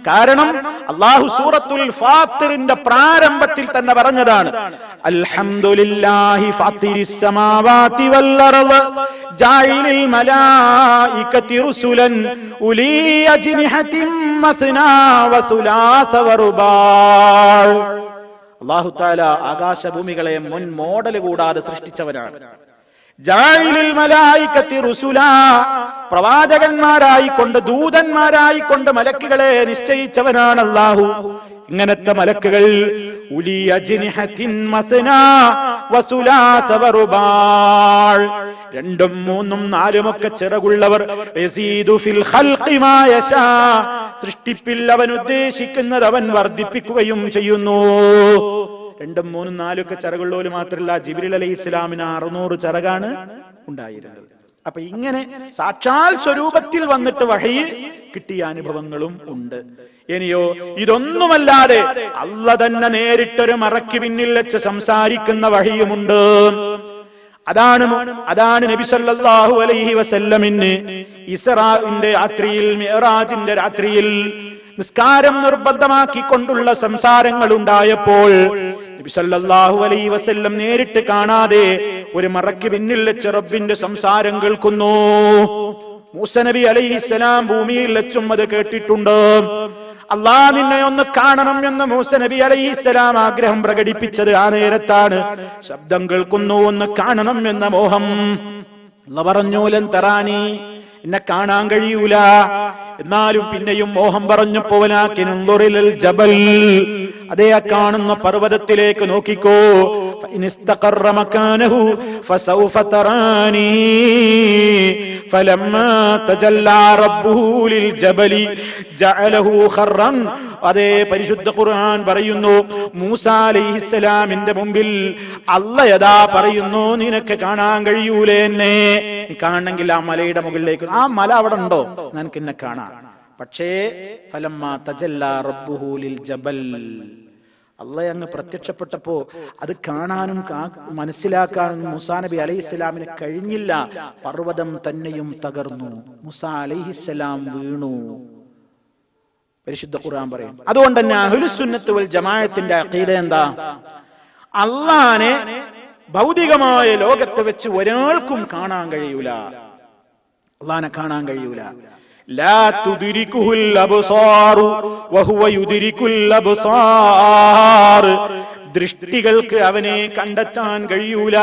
കാരണം അല്ലാഹു സൂറത്തുൽ ഫാത്തിറിന്റെ പ്രാരംഭത്തിൽ തന്നെ പറഞ്ഞതാണ്, അൽഹംദുലില്ലാഹി ഫാത്തിരിസ് സമാവാതി വൽ അർദ് ജാഇലിൽ മലായികതി റുസുലൻ ഉലീ അജ്നിഹതിൻ മസ്നാ വസുലാസ വറുബാ. അല്ലാഹു തആല ആകാശഭൂമികളെ മുൻ മോഡൽ കൂടാതെ സൃഷ്ടിച്ചവനാണ്. ജാഇലിൽ മലായികതി റുസുലാ, പ്രവാചകന്മാരായിക്കൊണ്ട് ദൂതന്മാരായിക്കൊണ്ട് മലക്കുകളെ നിശ്ചയിച്ചവനാണ് അല്ലാഹു. ഇങ്ങനത്തെ മലക്കുകൾ ഉലി അജ്നിഹത്തിൻ മസ്നാ വസുലാസ വറുബാ, 2ഉം 3ഉം 4ഉം ഒക്കെ ചിറകുള്ളവർ. യസീദു ഫിൽ ഖൽഖി മാ യശാ, സൃഷ്ടിപ്പിൽ അവൻ ഉദ്ദേശിക്കുന്നത് അവൻ വർദ്ധിപ്പിക്കുകയും ചെയ്യുന്നു. 2ഉം 3ഉം 4ഉം ഒക്കെ ചിറകുള്ളവർ മാത്രമല്ല, ജിബ്രീൽ അലൈഹിസ്സലാമിന് 600 ചിറകാണ് ഉണ്ടായിരുന്നത്. അപ്പൊ ഇങ്ങനെ സാക്ഷാൽ സ്വരൂപത്തിൽ വന്നിട്ട് വഹി കിട്ടിയ അനുഭവങ്ങളും ഉണ്ട്. ഇനിയോ ഇതൊന്നുമല്ലാതെ അള്ള തന്നെ നേരിട്ടൊരു മറയ്ക്ക് പിന്നിൽ വെച്ച് സംസാരിക്കുന്ന വഹിയുമുണ്ട്. അതാണ് നബി സല്ലല്ലാഹു അലൈഹി വസല്ലമിന് ഇസ്റാഇന്റെ രാത്രിയിൽ, മിഅ്റാജിന്റെ രാത്രിയിൽ നിസ്കാരം നിർബന്ധമാക്കിക്കൊണ്ടുള്ള സംസാരങ്ങൾ ഉണ്ടായപ്പോൾ നബി സല്ലല്ലാഹു അലൈഹി വസല്ലം നേരിട്ട് കാണാതെ ഒരു മറയ്ക്ക് പിന്നിൽ വെച്ച് റബ്ബിന്റെ സംസാരം കേൾക്കുന്നു. മൂസ നബി അലൈഹിസ്സലാം ഭൂമിയിൽ വെച്ചും അത് കേട്ടിട്ടുണ്ട്. അല്ലാഹ് നിന്നെ ഒന്ന് കാണണം എന്ന് മൂസ നബി അലൈഹിസ്സലാം ആഗ്രഹം പ്രകടിപ്പിച്ചത് ആ നേരത്താണ്. ശബ്ദം കേൾക്കുന്നു, ഒന്ന് കാണണം എന്ന മോഹം. അല്ലാഹ് പറഞ്ഞു, ലൻ തറാനി, എന്നെ കാണാൻ കഴിയൂല. എന്നാലും പിന്നെയും മോഹം പറഞ്ഞപ്പോ വലാകിനുൻദുറിൽ ജബൽ, അതേ കാണുന്ന പർവ്വതത്തിലേക്ക് നോക്കിക്കോ. ഫഇനിസ്തഖറ മകാനഹു ഫസൗഫ തറാനി ഫലമ്മാ തജല്ലാ റബ്ബുഹു ലിൽ ജബലി ജഅലഹു ഖർറൻ. അതേ പരിശുദ്ധ ഖുർആൻ പറയുന്നു, മൂസ അലൈഹിസ്സലാമിന്റെ മുമ്പിൽ അല്ലാഹ് യഥാ പറയുന്നു, നിനക്ക് കാണാൻ കഴിയൂലേ എന്നെ? നീ കാണണമെങ്കിൽ ആ മലയുടെ മുകളിലേക്ക്, ആ മല അവിടെ ഉണ്ടോ, നിനക്ക് എന്നെ കാണാം. പക്ഷേ ഫലമ്മാ തജല്ലാ റബ്ബുഹു ലിൽ ജബൽ, അല്ലാഹ് അങ്ങ് പ്രത്യക്ഷപ്പെട്ടപ്പോ അത് കാണാനും മനസ്സിലാക്കാനും മൂസാ നബി അലൈഹിസ്സലാമിന് കഴിഞ്ഞില്ല. പർവ്വതം തന്നെയും തകർന്നു, മൂസാ അലൈഹിസ്സലാം വീണു. പരിശുദ്ധ ഖുർആൻ പറയും. അതുകൊണ്ട് തന്നെ അഹ്ലുസുന്നത്ത് വൽ ജമാഅത്തിന്റെ അഖീദ എന്താ? അല്ലാഹനെ ഭൗതികമായ ലോകത്ത് വെച്ച് ഒരാൾക്കും കാണാൻ കഴിയൂല. അല്ലാഹനെ കാണാൻ കഴിയൂല. ലാ തുദ്രികുൽ അബ്സാറു വഹുവ യുദ്രികുൽ അബ്സാർ. ദൃഷ്ടികൾക്ക് അവനെ കണ്ടെത്താൻ കഴിയൂല,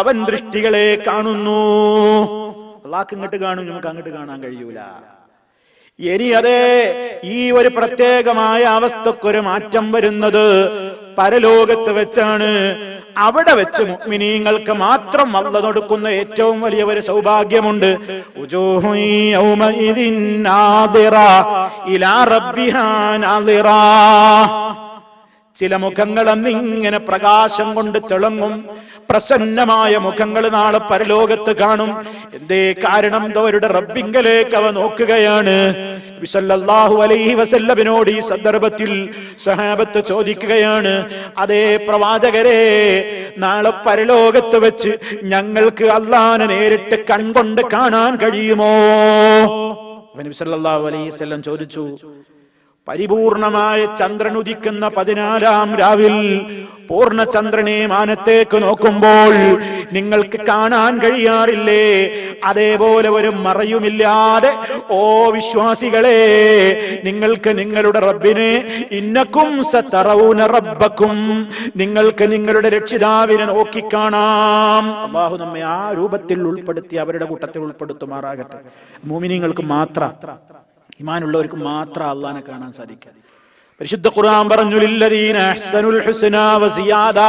അവൻ ദൃഷ്ടികളെ കാണുന്നു. അല്ലാഹ് ഇങ്ങോട്ട് കാണും, നമുക്ക് അങ്ങോട്ട് കാണാൻ കഴിയൂല. ഇനി അതേ ഈ ഒരു പ്രത്യേകമായ അവസ്ഥക്കൊരു മാറ്റം വരുന്നത് പരലോകത്ത് വെച്ചാണ്. അവിടെ വെച്ച് മുഅ്മിനീങ്ങൾക്ക് മാത്രം അല്ലാഹ് കൊടുക്കുന്ന ഏറ്റവും വലിയ ഒരു സൗഭാഗ്യമുണ്ട്. ഉജൂഹു യൗമഇദിൻ നാദിറ ഇലാ റബ്ബിഹാ നാദിറ. ചില മുഖങ്ങൾ അന്നിങ്ങനെ പ്രകാശം കൊണ്ട് തിളങ്ങും. പ്രസന്നമായ മുഖങ്ങൾ നാളെ പരലോകത്ത് കാണും. എന്തേ കാരണം? അവരുടെ റബ്ബിങ്കലേക്ക് അവ നോക്കുകയാണ്. നബി സല്ലല്ലാഹു അലൈഹി വസല്ലമിനോട് ഈ സന്ദർഭത്തിൽ സഹാബത്ത് ചോദിക്കുകയാണ്, അതേ പ്രവാചകരെ, നാളെ പരലോകത്ത് വെച്ച് ഞങ്ങൾക്ക് അല്ലാഹനെ നേരിട്ട് കൺകൊണ്ട് കാണാൻ കഴിയുമോ? നബി സല്ലല്ലാഹു അലൈഹി വസല്ലം ചോദിച്ചു. പരിപൂർണമായ ചന്ദ്രൻ ഉദിക്കുന്ന 14-ാം രാവിൽ പൂർണ്ണചന്ദ്രനെ മാനത്തേക്ക് നോക്കുമ്പോൾ നിങ്ങൾക്ക് കാണാൻ കഴിയാറില്ലേ? അതേപോലെ ഒരു മറയുമില്ലാതെ ഓ വിശ്വാസികളെ, നിങ്ങൾക്ക് നിങ്ങളുടെ റബ്ബിനെ, ഇന്നക്കും സതറൗന റബ്ബക്കും, നിങ്ങൾക്ക് നിങ്ങളുടെ രക്ഷിതാവിനെ നോക്കിക്കാണാം. അല്ലാഹു നമ്മെ ആ രൂപത്തിൽ ഉൾപ്പെടുത്തി അവരുടെ കൂട്ടത്തിൽ ഉൾപ്പെടുത്തുമാറാകട്ടെ. മുഅ്മിനീങ്ങൾക്ക് മാത്രം, ഈമാനുള്ളവർക്ക് മാത്രം അല്ലാഹനെ കാണാൻ സാധിക്കുക. പരിശുദ്ധ ഖുർആൻ പറഞ്ഞു, ലില്ലദീന അഹ്സനുൽ ഹുസ്നാ വസിയാദ.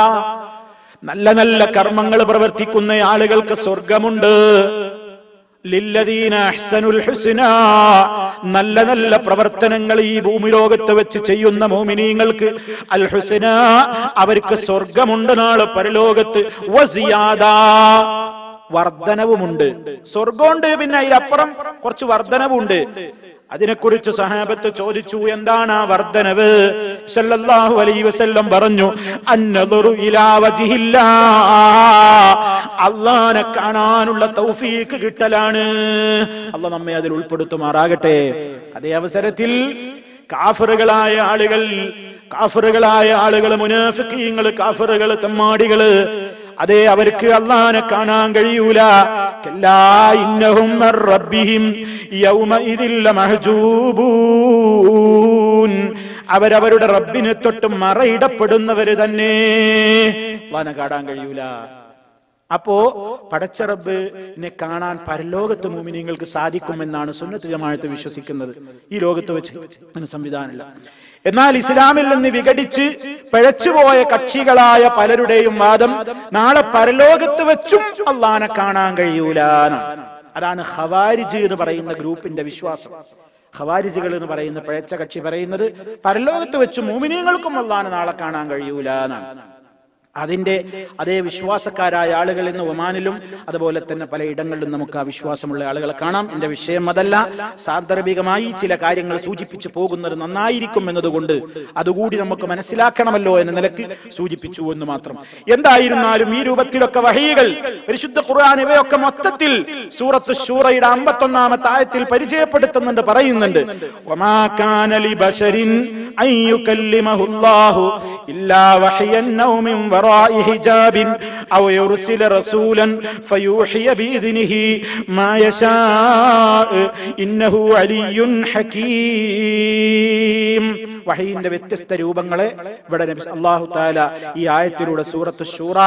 നല്ല നല്ല കർമ്മങ്ങൾ പ്രവർത്തിക്കുന്ന ആളുകൾക്ക് സ്വർഗമുണ്ട്. ലില്ലദീന അഹ്സനുൽ ഹുസ്നാ, നല്ല നല്ല പ്രവർത്തനങ്ങൾ ഈ ഭൂമി ലോകത്ത് വെച്ച് ചെയ്യുന്ന മുഅ്മിനീങ്ങൾക്ക് അൽ ഹുസ്നാ, അവർക്ക് സ്വർഗമുണ്ട് നാളെ പരലോകത്ത്. വസിയാദ, വർദ്ധനവുമുണ്ട്. സ്വർഗമുണ്ട്, പിന്നെ അതിലപ്പുറം കുറച്ച് വർദ്ധനവുണ്ട്. അതിനെക്കുറിച്ച് സഹാബത്ത് ചോദിച്ചു, എന്താണ് ആ വർദ്ധനവ്? സല്ലല്ലാഹു അലൈഹി വസല്ലം പറഞ്ഞു, അന്നദുറു ഇലാ വജ്ഹില്ലാഹ്, അല്ലാഹനെ കാണാനുള്ള തൗഫീഖ് കിട്ടലാണ്. അല്ലാഹ് നമ്മെ അതിൽ ഉൾപ്പെടുത്തുമാറാകട്ടെ. അതേ അവസരത്തിൽ കാഫിറുകളായ ആളുകൾ, മുനാഫിഖീങ്ങൾ, കാഫിറുകൾ, തെമ്മാടികള്, അതേ അവർക്ക് അല്ലാഹനെ കാണാൻ കഴിയൂല. കല്ലാ ഇന്നഹും മിർ റബ്ബിഹിം യൗമഇദിൽ ലമഹ്ജൂബൂൻ. അവരവരുടെ റബ്ബിനെ തൊട്ട് മറയിടപ്പെടുന്നവര് തന്നെ. അല്ലാഹനെ കാണാൻ കഴിയൂല. അപ്പോ പടച്ച റബ്ബിനെ കാണാൻ പരലോകത്ത് മുഅ്മിനീങ്ങൾക്ക് സാധിക്കുമെന്നാണ് സുന്നത്ത് ജമാഅത്ത് വിശ്വസിക്കുന്നത്. ഈ ലോകത്ത് വെച്ച് അങ്ങനെ സംവിധാനമില്ല. എന്നാൽ ഇസ്ലാമിൽ നിന്ന് വിഘടിച്ച് പിഴച്ചുപോയ കക്ഷികളായ പലരുടെയും വാദം നാളെ പരലോകത്ത് വെച്ചും അല്ലാഹനെ കാണാൻ കഴിയൂല. അതാണ് ഖവാരിജ് എന്ന് പറയുന്ന ഗ്രൂപ്പിന്റെ വിശ്വാസം. ഖവാരിജുകൾ എന്ന് പറയുന്ന പിഴച്ച കക്ഷി പറയുന്നത് പരലോകത്ത് വെച്ച് മുഅ്മിനീങ്ങൾക്കും അല്ലാഹനെ നാളെ കാണാൻ കഴിയൂല എന്നാണ്. അതിന്റെ അതേ വിശ്വാസക്കാരായ ആളുകൾ ഇന്ന് ഒമാനിലും അതുപോലെ തന്നെ പലയിടങ്ങളിലും നമുക്ക് ആ വിശ്വാസമുള്ള ആളുകളെ കാണാം. എന്റെ വിഷയം അതല്ല, സാന്ദർഭികമായി ചില കാര്യങ്ങൾ സൂചിപ്പിച്ചു പോകുന്നത് നന്നായിരിക്കും എന്നതുകൊണ്ട് അതുകൂടി നമുക്ക് മനസ്സിലാക്കണമല്ലോ എന്ന നിലക്ക് സൂചിപ്പിച്ചു എന്ന് മാത്രം. എന്തായിരുന്നാലും ഈ രൂപത്തിലൊക്കെ വഹീകൾ പരിശുദ്ധ ഖുർആൻ ഇവയൊക്കെ മൊത്തത്തിൽ സൂറത്ത് ശൂറയുടെ 51-ാമത്തെ ആയത്തിൽ പരിചയപ്പെടുത്തുന്നുണ്ട്, പറയുന്നുണ്ട്. വമാ കാന ലിബശരിൻ അൻ യുകല്ലിമഹുല്ലാഹു ഇല്ലാ വഹ്യൻ ഔ മിൻ വറാഇ ഹിജാബിൻ ഔ യുർസില റസൂലൻ ഫയൂഹിയ ബിഇذനിഹി മാ യശാ ഇന്നഹു അലിയ്യുൻ ഹകീം. വഹയിന്റെ വ്യത്യസ്ത രൂപങ്ങളെ ഇവിടെ അല്ലാഹു തആല ഈ ആയത്തിലൂടെ സൂറത്ത് ശൂറ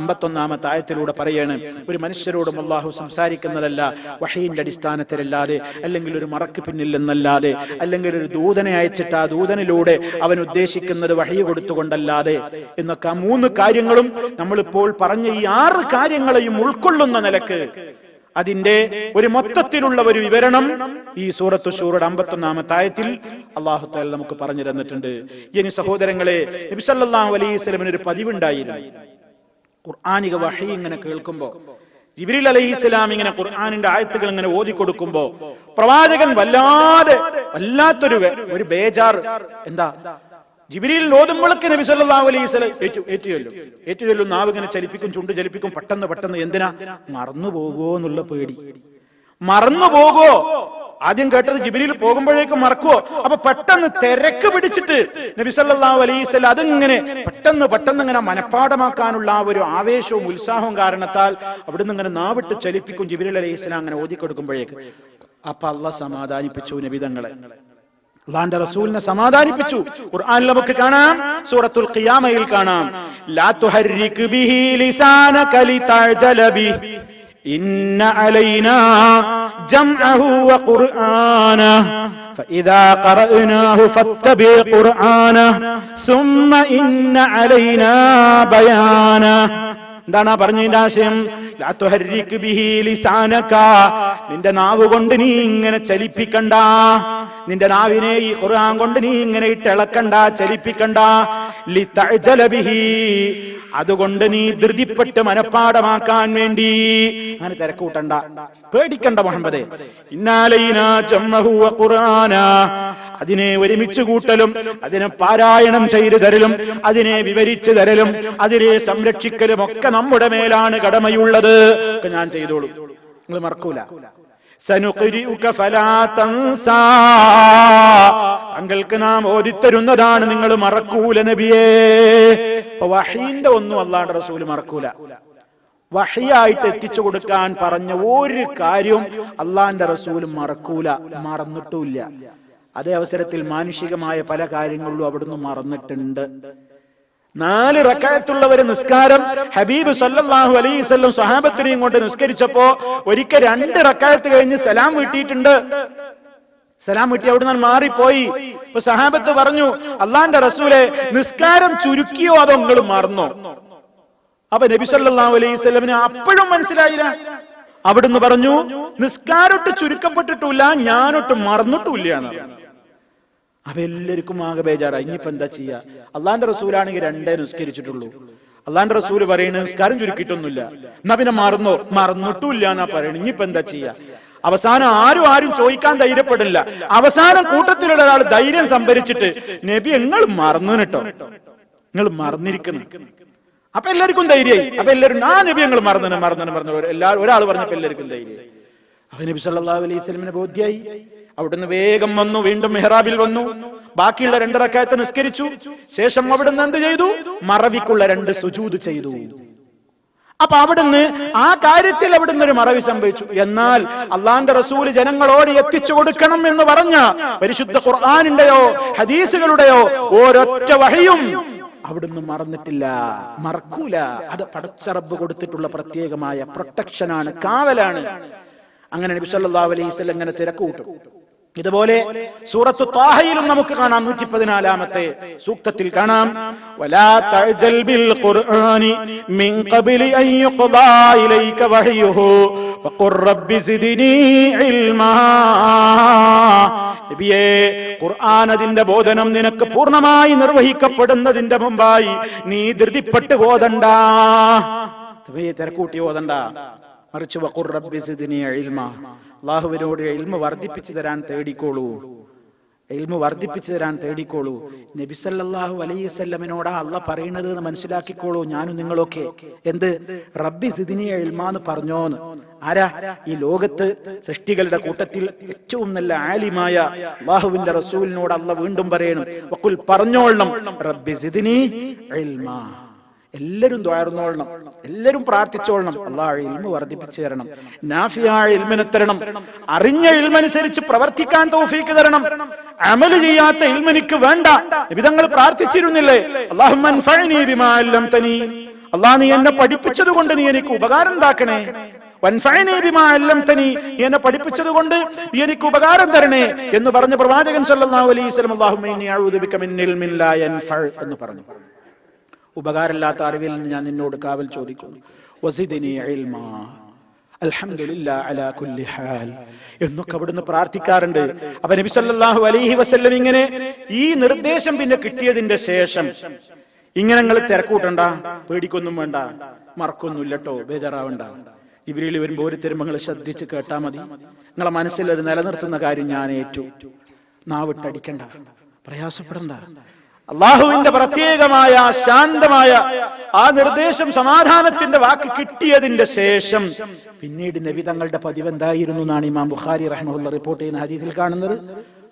51-ാമത്തെ ആയത്തിലൂടെ പറയാണ്. ഒരു മനുഷ്യരോടും അല്ലാഹു സംസാരിക്കുന്നതല്ല വഹയിന്റെ അടിസ്ഥാനത്തിലല്ലാതെ, അല്ലെങ്കിൽ ഒരു മറക്ക് പിന്നിൽ നിന്നല്ലാതെ, അല്ലെങ്കിൽ ഒരു ദൂതനെ അയച്ചിട്ട് ആ ദൂതനിലൂടെ അവൻ ഉദ്ദേശിക്കുന്നത് വഹയി കൊടുത്തുകൊണ്ടല്ലാതെ എന്നൊക്കെ. ആ 3 കാര്യങ്ങളും നമ്മളിപ്പോൾ പറഞ്ഞ ഈ 6 കാര്യങ്ങളെയും ഉൾക്കൊള്ളുന്ന നിലക്ക് അതിന്റെ ഒരു മൊത്തത്തിലുള്ള ഒരു വിവരണം ഈ സൂറത്തു ശൂറയുടെ 51-ാമത്തെ ആയത്തിൽ അല്ലാഹു തആല നമുക്ക് പറഞ്ഞു തന്നിട്ടുണ്ട്. ഇനി സഹോദരങ്ങളെ, നബി സല്ലല്ലാഹു അലൈഹി വസല്ലമയുടെ ഒരു പതിവുണ്ടായിരുന്നു. ഖുർആനിക വഹി ഇങ്ങനെ കേൾക്കുമ്പോൾ, ജിബ്രീൽ അലൈഹിസ്സലാം ഇങ്ങനെ ഖുർആനിന്റെ ആയത്തുകൾ ഇങ്ങനെ ഓതിക്കൊടുക്കുമ്പോ പ്രവാചകൻ വല്ലാത്തൊരു ബേജാർ. എന്താ? ജിബ്രീൽ ഓതുമ്പോഴൊക്കെ നബി സല്ലല്ലാഹു അലൈഹി വസല്ലം ഏറ്റുചൊല്ലും, നാവ് ഇങ്ങനെ ചലിപ്പിക്കും, ചുണ്ട് ചലിപ്പിക്കും, പെട്ടെന്ന്. എന്തിനാ? മറന്നുപോകോ എന്നുള്ള പേടി. മറന്നുപോകോ? ആദ്യം കേട്ടത് ജിബ്രീൽ പോകുമ്പോഴേക്കും മറക്കുവോ? അപ്പൊ പെട്ടെന്ന് തിരക്ക് പിടിച്ചിട്ട് നബി സല്ലല്ലാഹു അലൈഹി വസല്ലം അതിങ്ങനെ പെട്ടെന്ന് ഇങ്ങനെ മനഃപ്പാടമാക്കാനുള്ള ആ ഒരു ആവേശവും ഉത്സാഹവും കാരണത്താൽ അവിടുന്ന് ഇങ്ങനെ നാവിട്ട് ചലിപ്പിക്കും ജിബ്രീൽ അലൈഹിസ്സലാം അങ്ങനെ ഓതിക്കൊടുക്കുമ്പോഴേക്ക്. അപ്പൊ അല്ലാഹ് സമാധാനിപ്പിച്ചു നബിതങ്ങളെ, അല്ലാഹുവിന്റെ റസൂലിനെ സമാധാനിപ്പിച്ചു. ഖുർആനിൽ നമുക്ക് കാണാം, സൂറത്തുൽ ഖിയാമയിൽ കാണാം, ലാ തുഹർരിക് ബിഹി ലിസാനക ലിതഅജല ബിഹി ഇന്ന അലൈനാ ജംഅഹു വഖുർആനഹു ഫഇദാ ഖറഅനാഹു ഫത്തബി ഖുർആനഹു സുമ്മ ഇന്ന അലൈനാ ബയാനഹു. എന്താണ് പറഞ്ഞതിന്റെ ആശയം? ലാ തുഹർരിക് ബിഹി ലിസാനക, നിന്റെ നാവ് കൊണ്ട് നീ ഇങ്ങനെ ചലിപ്പിക്കണ്ട, നിന്റെ നാവിനെ ഈ ഖുർആൻ കൊണ്ട് നീ ഇങ്ങനെ ഇട്ടിളക്കണ്ട, ചലിപ്പിക്കണ്ട. ലിതഅജല ബിഹി, അതുകൊണ്ട് നീ ധൃതിപ്പെട്ട് മനഃപ്പാടമാക്കാൻ വേണ്ടി അങ്ങനെ തിരക്കൂട്ടണ്ട, പേടിക്കണ്ട മുഹമ്മദേ. ഇന്നാലൈനാ ജംഅഹു വഖുർആന, അതിനെ ഒരുമിച്ച് കൂട്ടലും അതിനെ പാരായണം ചെയ്തു തരലും അതിനെ വിവരിച്ചു തരലും അതിനെ സംരക്ഷിക്കലും ഒക്കെ നമ്മുടെ മേലാണ് കടമയുള്ളത്. ഒക്കെ ഞാൻ ചെയ്തോളൂ, നിങ്ങൾ മറക്കൂല. സനുഖ്രിഉക ഫലാ തൻസാ, താങ്കൾക്ക് നാം ഓതിത്തരുന്നതാണ്, നിങ്ങൾ മറക്കൂല നബിയേ. വഹീന്റെ ഒന്നും അല്ലാഹുവിന്റെ റസൂൽ മറക്കൂല. വഹിയായിട്ട് എത്തിച്ചു കൊടുക്കാൻ പറഞ്ഞ ഒരു കാര്യവും അള്ളാന്റെ റസൂൽ മറക്കൂല, മറന്നിട്ടുമില്ല. അതേ അവസരത്തിൽ മാനുഷികമായ പല കാര്യങ്ങളിലും അവിടുന്ന് മറന്നിട്ടുണ്ട്. 4 റക്അത്തുള്ളവര് നിസ്കാരം ഹബീബ് സല്ലല്ലാഹു അലൈഹി വസല്ലം സ്വഹാബത്തിനെയും കൊണ്ട് നിസ്കരിച്ചപ്പോ ഒരിക്കൽ 2 റക്അത്ത് കഴിഞ്ഞ് സലാം വീട്ടിയിട്ടുണ്ട്. സലാം വീട്ടി അവിടുന്ന് മാറിപ്പോയി. ഇപ്പൊ സഹാബത്ത് പറഞ്ഞു, അള്ളാന്റെ റസൂലെ നിസ്കാരം ചുരുക്കിയോ അതോ നിങ്ങൾ മറന്നോ? അപ്പൊ നബി സല്ലല്ലാഹു അലൈഹി വസല്ലമിന് അപ്പോഴും മനസ്സിലായില്ല. അവിടുന്ന് പറഞ്ഞു, നിസ്കാരൊട്ട് ചുരുക്കപ്പെട്ടിട്ടില്ല, ഞാനൊട്ട് മറന്നിട്ടില്ല എന്നാണ്. അപ്പൊ എല്ലാവർക്കും ആകെ ബേജാറായി. ഇനിയിപ്പോ എന്താ ചെയ്യാ? അള്ളാന്റെ റസൂലാണെങ്കിൽ 2 നിസ്കരിച്ചിട്ടുള്ളൂ. അള്ളാന്റെ റസൂല് പറയുന്നത് നിസ്കാരം ചുരുക്കിയിട്ടൊന്നുമില്ല, എന്നാ പിന്നെ മറന്നിട്ടില്ല എന്നാ പറയുന്നത്. ഇനിയിപ്പോ എന്താ ചെയ്യാ? അവസാനം ആരും ചോദിക്കാൻ ധൈര്യപ്പെടില്ല. അവസാനം കൂട്ടത്തിലുള്ള ഒരാൾ ധൈര്യം സംഭരിച്ചിട്ട്, നബി നിങ്ങൾ മറന്നു കേട്ടോ, നിങ്ങൾ മറന്നിരിക്കുന്നു. അപ്പൊ എല്ലാവർക്കും ധൈര്യമായി. അപ്പൊ എല്ലാവരും ആ നബി ഞങ്ങൾ മറന്നു. ഒരാൾ പറഞ്ഞപ്പോ എല്ലാവർക്കും ധൈര്യമായി. അപ്പൊ നബി സല്ലല്ലാഹു അലൈഹി വസല്ലമിനെ ബോധ്യായി. അവിടുന്ന് വേഗം വന്നു, വീണ്ടും മെഹ്റാബിൽ വന്നു, ബാക്കിയുള്ള 2 റക്അത്ത് നിസ്കരിച്ചു. ശേഷം അവിടുന്ന് എന്ത് ചെയ്തു? മറവിക്കുള്ള 2 സുജൂദ് ചെയ്തു. അപ്പൊ അവിടുന്ന് ആ കാര്യത്തിൽ അവിടുന്ന് ഒരു മറവി സംഭവിച്ചു. എന്നാൽ അള്ളാന്റെ റസൂല് ജനങ്ങളോട് എത്തിച്ചു കൊടുക്കണം എന്ന് പറഞ്ഞ പരിശുദ്ധ ഖുർആനിന്റെയോ ഹദീസുകളുടെയോ ഒരൊറ്റ വഹയും അവിടുന്ന് മറന്നിട്ടില്ല, മറക്കൂല. അത് പടച്ച റബ്ബ് കൊടുത്തിട്ടുള്ള പ്രത്യേകമായ പ്രൊട്ടക്ഷനാണ്, കാവലാണ്. അങ്ങനെ നബി സല്ലല്ലാഹു അലൈഹി വസല്ലം ഇങ്ങനെ തിരക്കൂട്ടും. ഇതുപോലെ സൂറത്തു ത്വാഹയിലും നമുക്ക് കാണാം 114-ാമത്തെ സൂക്തത്തിൽ കാണാം വലാ തഅജൽ ബിൽ ഖുർആനി മിൻ ഖബ്ലി അൻ യുഖ്ദാ ഇലൈക വഹയുഹു വഖുർ റബ്ബി സിദ്നി ഇൽമാ. നബിയേ, ഖുർആൻ അതിന്റെ ബോധനം നിനക്ക് പൂർണ്ണമായി നിർവഹിക്കപ്പെടുന്നതിന്റെ മുമ്പായി നീ ധൃതിപ്പെട്ട് ഓതണ്ട, തിരക്കൂട്ടി ഓതണ്ട. മറിച്ച് വഖുർ റബ്ബി സിദ്നി ഇൽമാ, അല്ലാഹുവിനോട് ഇൽമ വർദ്ധിപ്പിച്ചു തരാൻ തേടിക്കോളൂ, ഇൽമ വർദ്ധിപ്പിച്ചു തരാൻ തേടിക്കോളൂ. നബി സല്ലല്ലാഹു അലൈഹി വസല്ലമയോടാ അല്ലാഹ് പറയുന്നത് എന്ന് മനസ്സിലാക്കിക്കോളൂ ഞാനും നിങ്ങളൊക്കെ. എന്ത് റബ്ബി സിദ്നി ഇൽമാ എന്ന് പറഞ്ഞോന്ന്? ആരാ? ഈ ലോകത്ത് സൃഷ്ടികളുടെ കൂട്ടത്തിൽ ഏറ്റവും നല്ല ആലിമായ അല്ലാഹുവിന്റെ റസൂലിനോട് അല്ലാഹ് വീണ്ടും പറയണം, വഖുൽ പറഞ്ഞോളണം റബ്ബി സിദ്നി ഇൽമാ. എല്ലാവരും ദ്വാർന്നോളണം, എല്ലാവരും പ്രാർത്ഥിച്ചോളണം, അല്ലാഹ് ഇൽമു വർദ്ധിപ്പിച്ചു തരണം, നാഫിയായ ഇൽമിനെ തരണം, അറിഞ്ഞ ഇൽമനുസരിച്ച് പ്രവർത്തിക്കാൻ തൗഫീക്ക് തരണം, അമൽ ചെയ്യാത്ത ഇൽമിനിക്ക് വേണ്ട. നബിതങ്ങൾ പ്രാർത്ഥിച്ചിരുന്നില്ലേ, അല്ലാഹുമ്മ അൻഫഅനി ബിമാ അല്ലംതനി, അല്ലാഹ് നീ എന്നെ പഠിപ്പിച്ചത് കൊണ്ട് നീ എനിക്ക് ഉപകാരം ഉണ്ടാക്കണേ. വൻഫഅനി ബിമാ അല്ലംതനി, നീ എന്നെ പഠിപ്പിച്ചത് കൊണ്ട് നീ എനിക്ക് ഉപകാരം തരണേ എന്ന് പറഞ്ഞ പ്രവാചകൻ സല്ലല്ലാഹു അലൈഹി വസല്ലം അല്ലാഹുമ്മ ഇന്നി അഊദു ബിക മിൻ ഇൽമിൻ ലാ യൻഫഅ എന്ന് പറഞ്ഞു. ഉപകാരമില്ലാത്ത അറിവിൽ നിന്ന് ഞാൻ നിന്നോട് കാവൽ ചോദിക്കുന്നു. വസിദ്നി ഇൽമാ അൽഹംദുലില്ലാഹി അലാ കുല്ലി ഹാൽ എന്നൊക്കെ അവിടുന്ന് പ്രാർത്ഥിക്കാറുണ്ട്. അപ്പൊ നബി സല്ലല്ലാഹു അലൈഹി വസല്ലം ഇങ്ങനെ ഈ നിർദ്ദേശം പിന്നെ കിട്ടിയതിന്റെ ശേഷം ഇങ്ങനെ നിങ്ങൾ തിരക്കൂട്ടണ്ട, പേടിക്കൊന്നും വേണ്ട, മറക്കൊന്നുമില്ലട്ടോ, ബേജാറാവണ്ട. ജിബ്രീൽ വരുമ്പോൾ ഒരു തിരുമങ്ങൾ ശ്രദ്ധിച്ച് കേട്ടാ മതി. നിങ്ങളെ മനസ്സിൽ അത് നിലനിർത്തുന്ന കാര്യം ഞാൻ ഏറ്റു. നാവിട്ടടിക്കണ്ട, പ്രയാസപ്പെടണ്ട. അള്ളാഹുവിന്റെ പ്രത്യേകമായ ശാന്തമായ ആ നിർദ്ദേശം, സമാധാനത്തിന്റെ വാക്ക് കിട്ടിയതിന്റെ ശേഷം പിന്നീട് നബി തങ്ങളുടെ പതിവ് എന്തായിരുന്നു എന്നാണ് ഇമാം ബുഖാരി റഹ്മഹുല്ലാഹ് റിപ്പോർട്ട് ചെയ്യുന്ന ഹദീസിൽ കാണുന്നത്.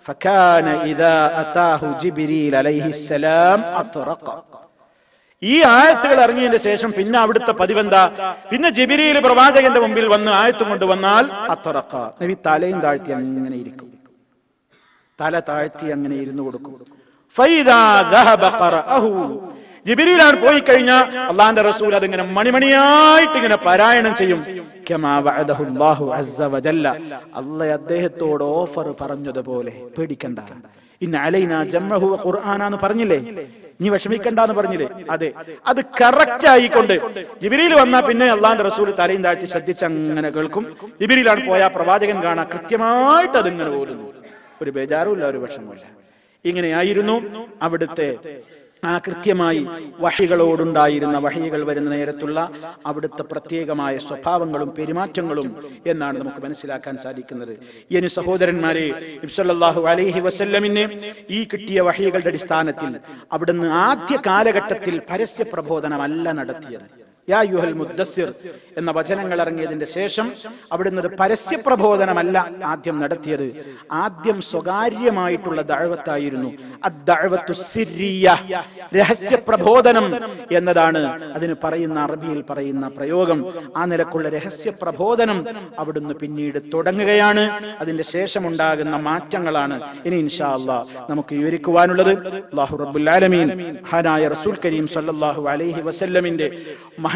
ഫകാന ഇദാ അതാഹു ജിബ്രീൽ അലൈഹിസ്സലാം അത്റഖ. ഈ ആയത്തുകൾ ഇറങ്ങിയതിന്റെ ശേഷം പിന്നെ അവിടുത്തെ പതിവെന്താ? പിന്നെ ജിബ്രീൽ പ്രവാചകന്റെ മുമ്പിൽ വന്ന് ആയത്തും കൊണ്ട് വന്നാൽ അത്റഖ, നബി തലയും താഴ്ത്തി അങ്ങനെ ഇരിക്കും, തല താഴ്ത്തി അങ്ങനെ ഇരുന്നു കൊടുക്കും. ജിബ്രീലാണ് പോയി കഴിഞ്ഞാൽ അള്ളാന്റെ റസൂൽ അതിങ്ങനെ മണിമണിയായിട്ട് ഇങ്ങനെ പാരായണം ചെയ്യും. അള്ളാഹ് അദ്ദേഹത്തോട് ഓഫർ പറഞ്ഞതുപോലെ, പേടിക്കണ്ട, ഇന്ന അലൈനാ ജംഅഹു ഖുർആനാന്ന് പറഞ്ഞില്ലേ, നീ വിഷമിക്കണ്ടെന്ന് പറഞ്ഞില്ലേ, അതെ, അത് കറക്റ്റ് ആയിക്കൊണ്ട് ജിബ്രീൽ വന്നാൽ പിന്നെ അള്ളാന്റെ റസൂൽ തലയും താഴ്ത്തി ശ്രദ്ധിച്ച് അങ്ങനെ കേൾക്കും. ജിബ്രീലാണ് പോയാൽ പ്രവാചകൻ കാണാൻ കൃത്യമായിട്ട് അതിങ്ങനെ പോരുന്നു, ഒരു ബേജാറുമില്ല, ഒരു വിഷമമില്ല. ഇങ്ങനെയായിരുന്നു അവിടുത്തെ ആ കൃത്യമായി വഹികളോടുണ്ടായിരുന്ന, വഹികൾ വരുന്ന നേരത്തുള്ള അവിടുത്തെ പ്രത്യേകമായ സ്വഭാവങ്ങളും പെരുമാറ്റങ്ങളും എന്നാണ് നമുക്ക് മനസ്സിലാക്കാൻ സാധിക്കുന്നത്. ഇനി സഹോദരന്മാരെ, നബി സല്ലല്ലാഹു അലൈഹി വസല്ലമിനെ ഈ കിട്ടിയ വഹികളുടെ അടിസ്ഥാനത്തിൽ അവിടുന്ന് ആദ്യ കാലഘട്ടത്തിൽ പരസ്യ പ്രബോധനമല്ല നടത്തിയത്. യാ അയ്യുഹൽ മുദ്ദസ്സിർ എന്ന വചനങ്ങൾ ഇറങ്ങിയതിന്റെ ശേഷം അവിടുന്ന് പരസ്യ പ്രബോധനമല്ല ആദ്യം നടത്തിയത്. ആദ്യം സ്വകാര്യമായിട്ടുള്ള ദഅവത്തായിരുന്നു. അദ്ദഅവത്തു സിർരിയ, രഹസ്യ പ്രബോധനം എന്നതാണ് അതിന് പറയുന്ന, അറബിയിൽ പറയുന്ന പ്രയോഗം. ആ നിലക്കുള്ള രഹസ്യ പ്രബോധനം അവിടുന്ന് പിന്നീട് തുടങ്ങുകയാണ്. അതിന്റെ ശേഷം ഉണ്ടാകുന്ന മാറ്റങ്ങളാണ് ഇനി ഇൻഷാ അല്ലാഹ് നമുക്ക് വിവരിക്കുവാനുള്ളത്. അല്ലാഹു റബ്ബുൽ ആലമീൻ മഹാനായ റസൂൽ കരീം സല്ലല്ലാഹു അലൈഹി വസല്ലമിന്റെ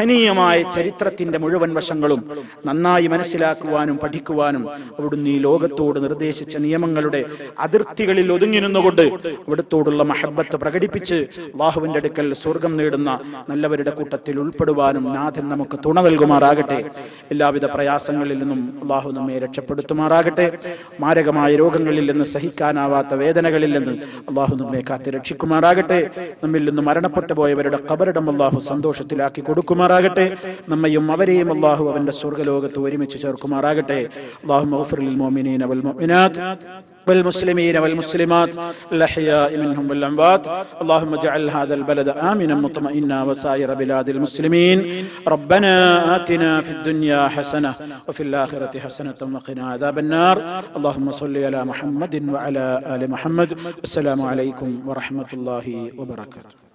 മഹനീയമായ ചരിത്രത്തിന്റെ മുഴുവൻ വശങ്ങളും നന്നായി മനസ്സിലാക്കുവാനും പഠിക്കുവാനും അവിടുന്ന് ഈ ലോകത്തോട് നിർദ്ദേശിച്ച നിയമങ്ങളുടെ അതിർത്തികളിൽ ഒതുങ്ങി നിന്നുകൊണ്ട് അവിടുത്തോടുള്ള മഹബ്ബത്ത് പ്രകടിപ്പിച്ച് അല്ലാഹുവിന്റെ അടുക്കൽ സ്വർഗം നേടുന്ന നല്ലവരുടെ കൂട്ടത്തിൽ ഉൾപ്പെടുവാനും നാഥൻ നമുക്ക് തുണ നൽകുമാറാകട്ടെ. എല്ലാവിധ പ്രയാസങ്ങളിൽ നിന്നും അല്ലാഹു നമ്മെ രക്ഷപ്പെടുത്തുമാറാകട്ടെ. മാരകമായ രോഗങ്ങളിൽ നിന്ന്, സഹിക്കാനാവാത്ത വേദനകളിൽ നിന്ന് അല്ലാഹു നമ്മെ കാത്ത് രക്ഷിക്കുമാറാകട്ടെ. നമ്മിൽ നിന്ന് മരണപ്പെട്ടു പോയവരുടെ ഖബറിടം അല്ലാഹു സന്തോഷത്തിലാക്കി കൊടുക്കുമാറാകട്ടെ. നമ്മയും അവരെയും അല്ലാഹു അവന്റെ സ്വർഗ്ഗലോകത്ത് ഒരുമിച്ച് ചേർക്കുമാറാകട്ടെ. അല്ലാഹുമ്മ ഗ്ഫിർ ലിൽ മുഅ്മിനീന വൽ മുഅ്മിനാത്ത് والمسلمين والمسلمات الأحياء منهم والأموات. اللهم اجعل هذا البلد آمنا مطمئنا وسائر بلاد المسلمين. ربنا آتنا في الدنيا حسنة وفي الآخرة حسنة وقنا عذاب النار. اللهم صل على محمد وعلى آل محمد. السلام عليكم ورحمة الله وبركاته.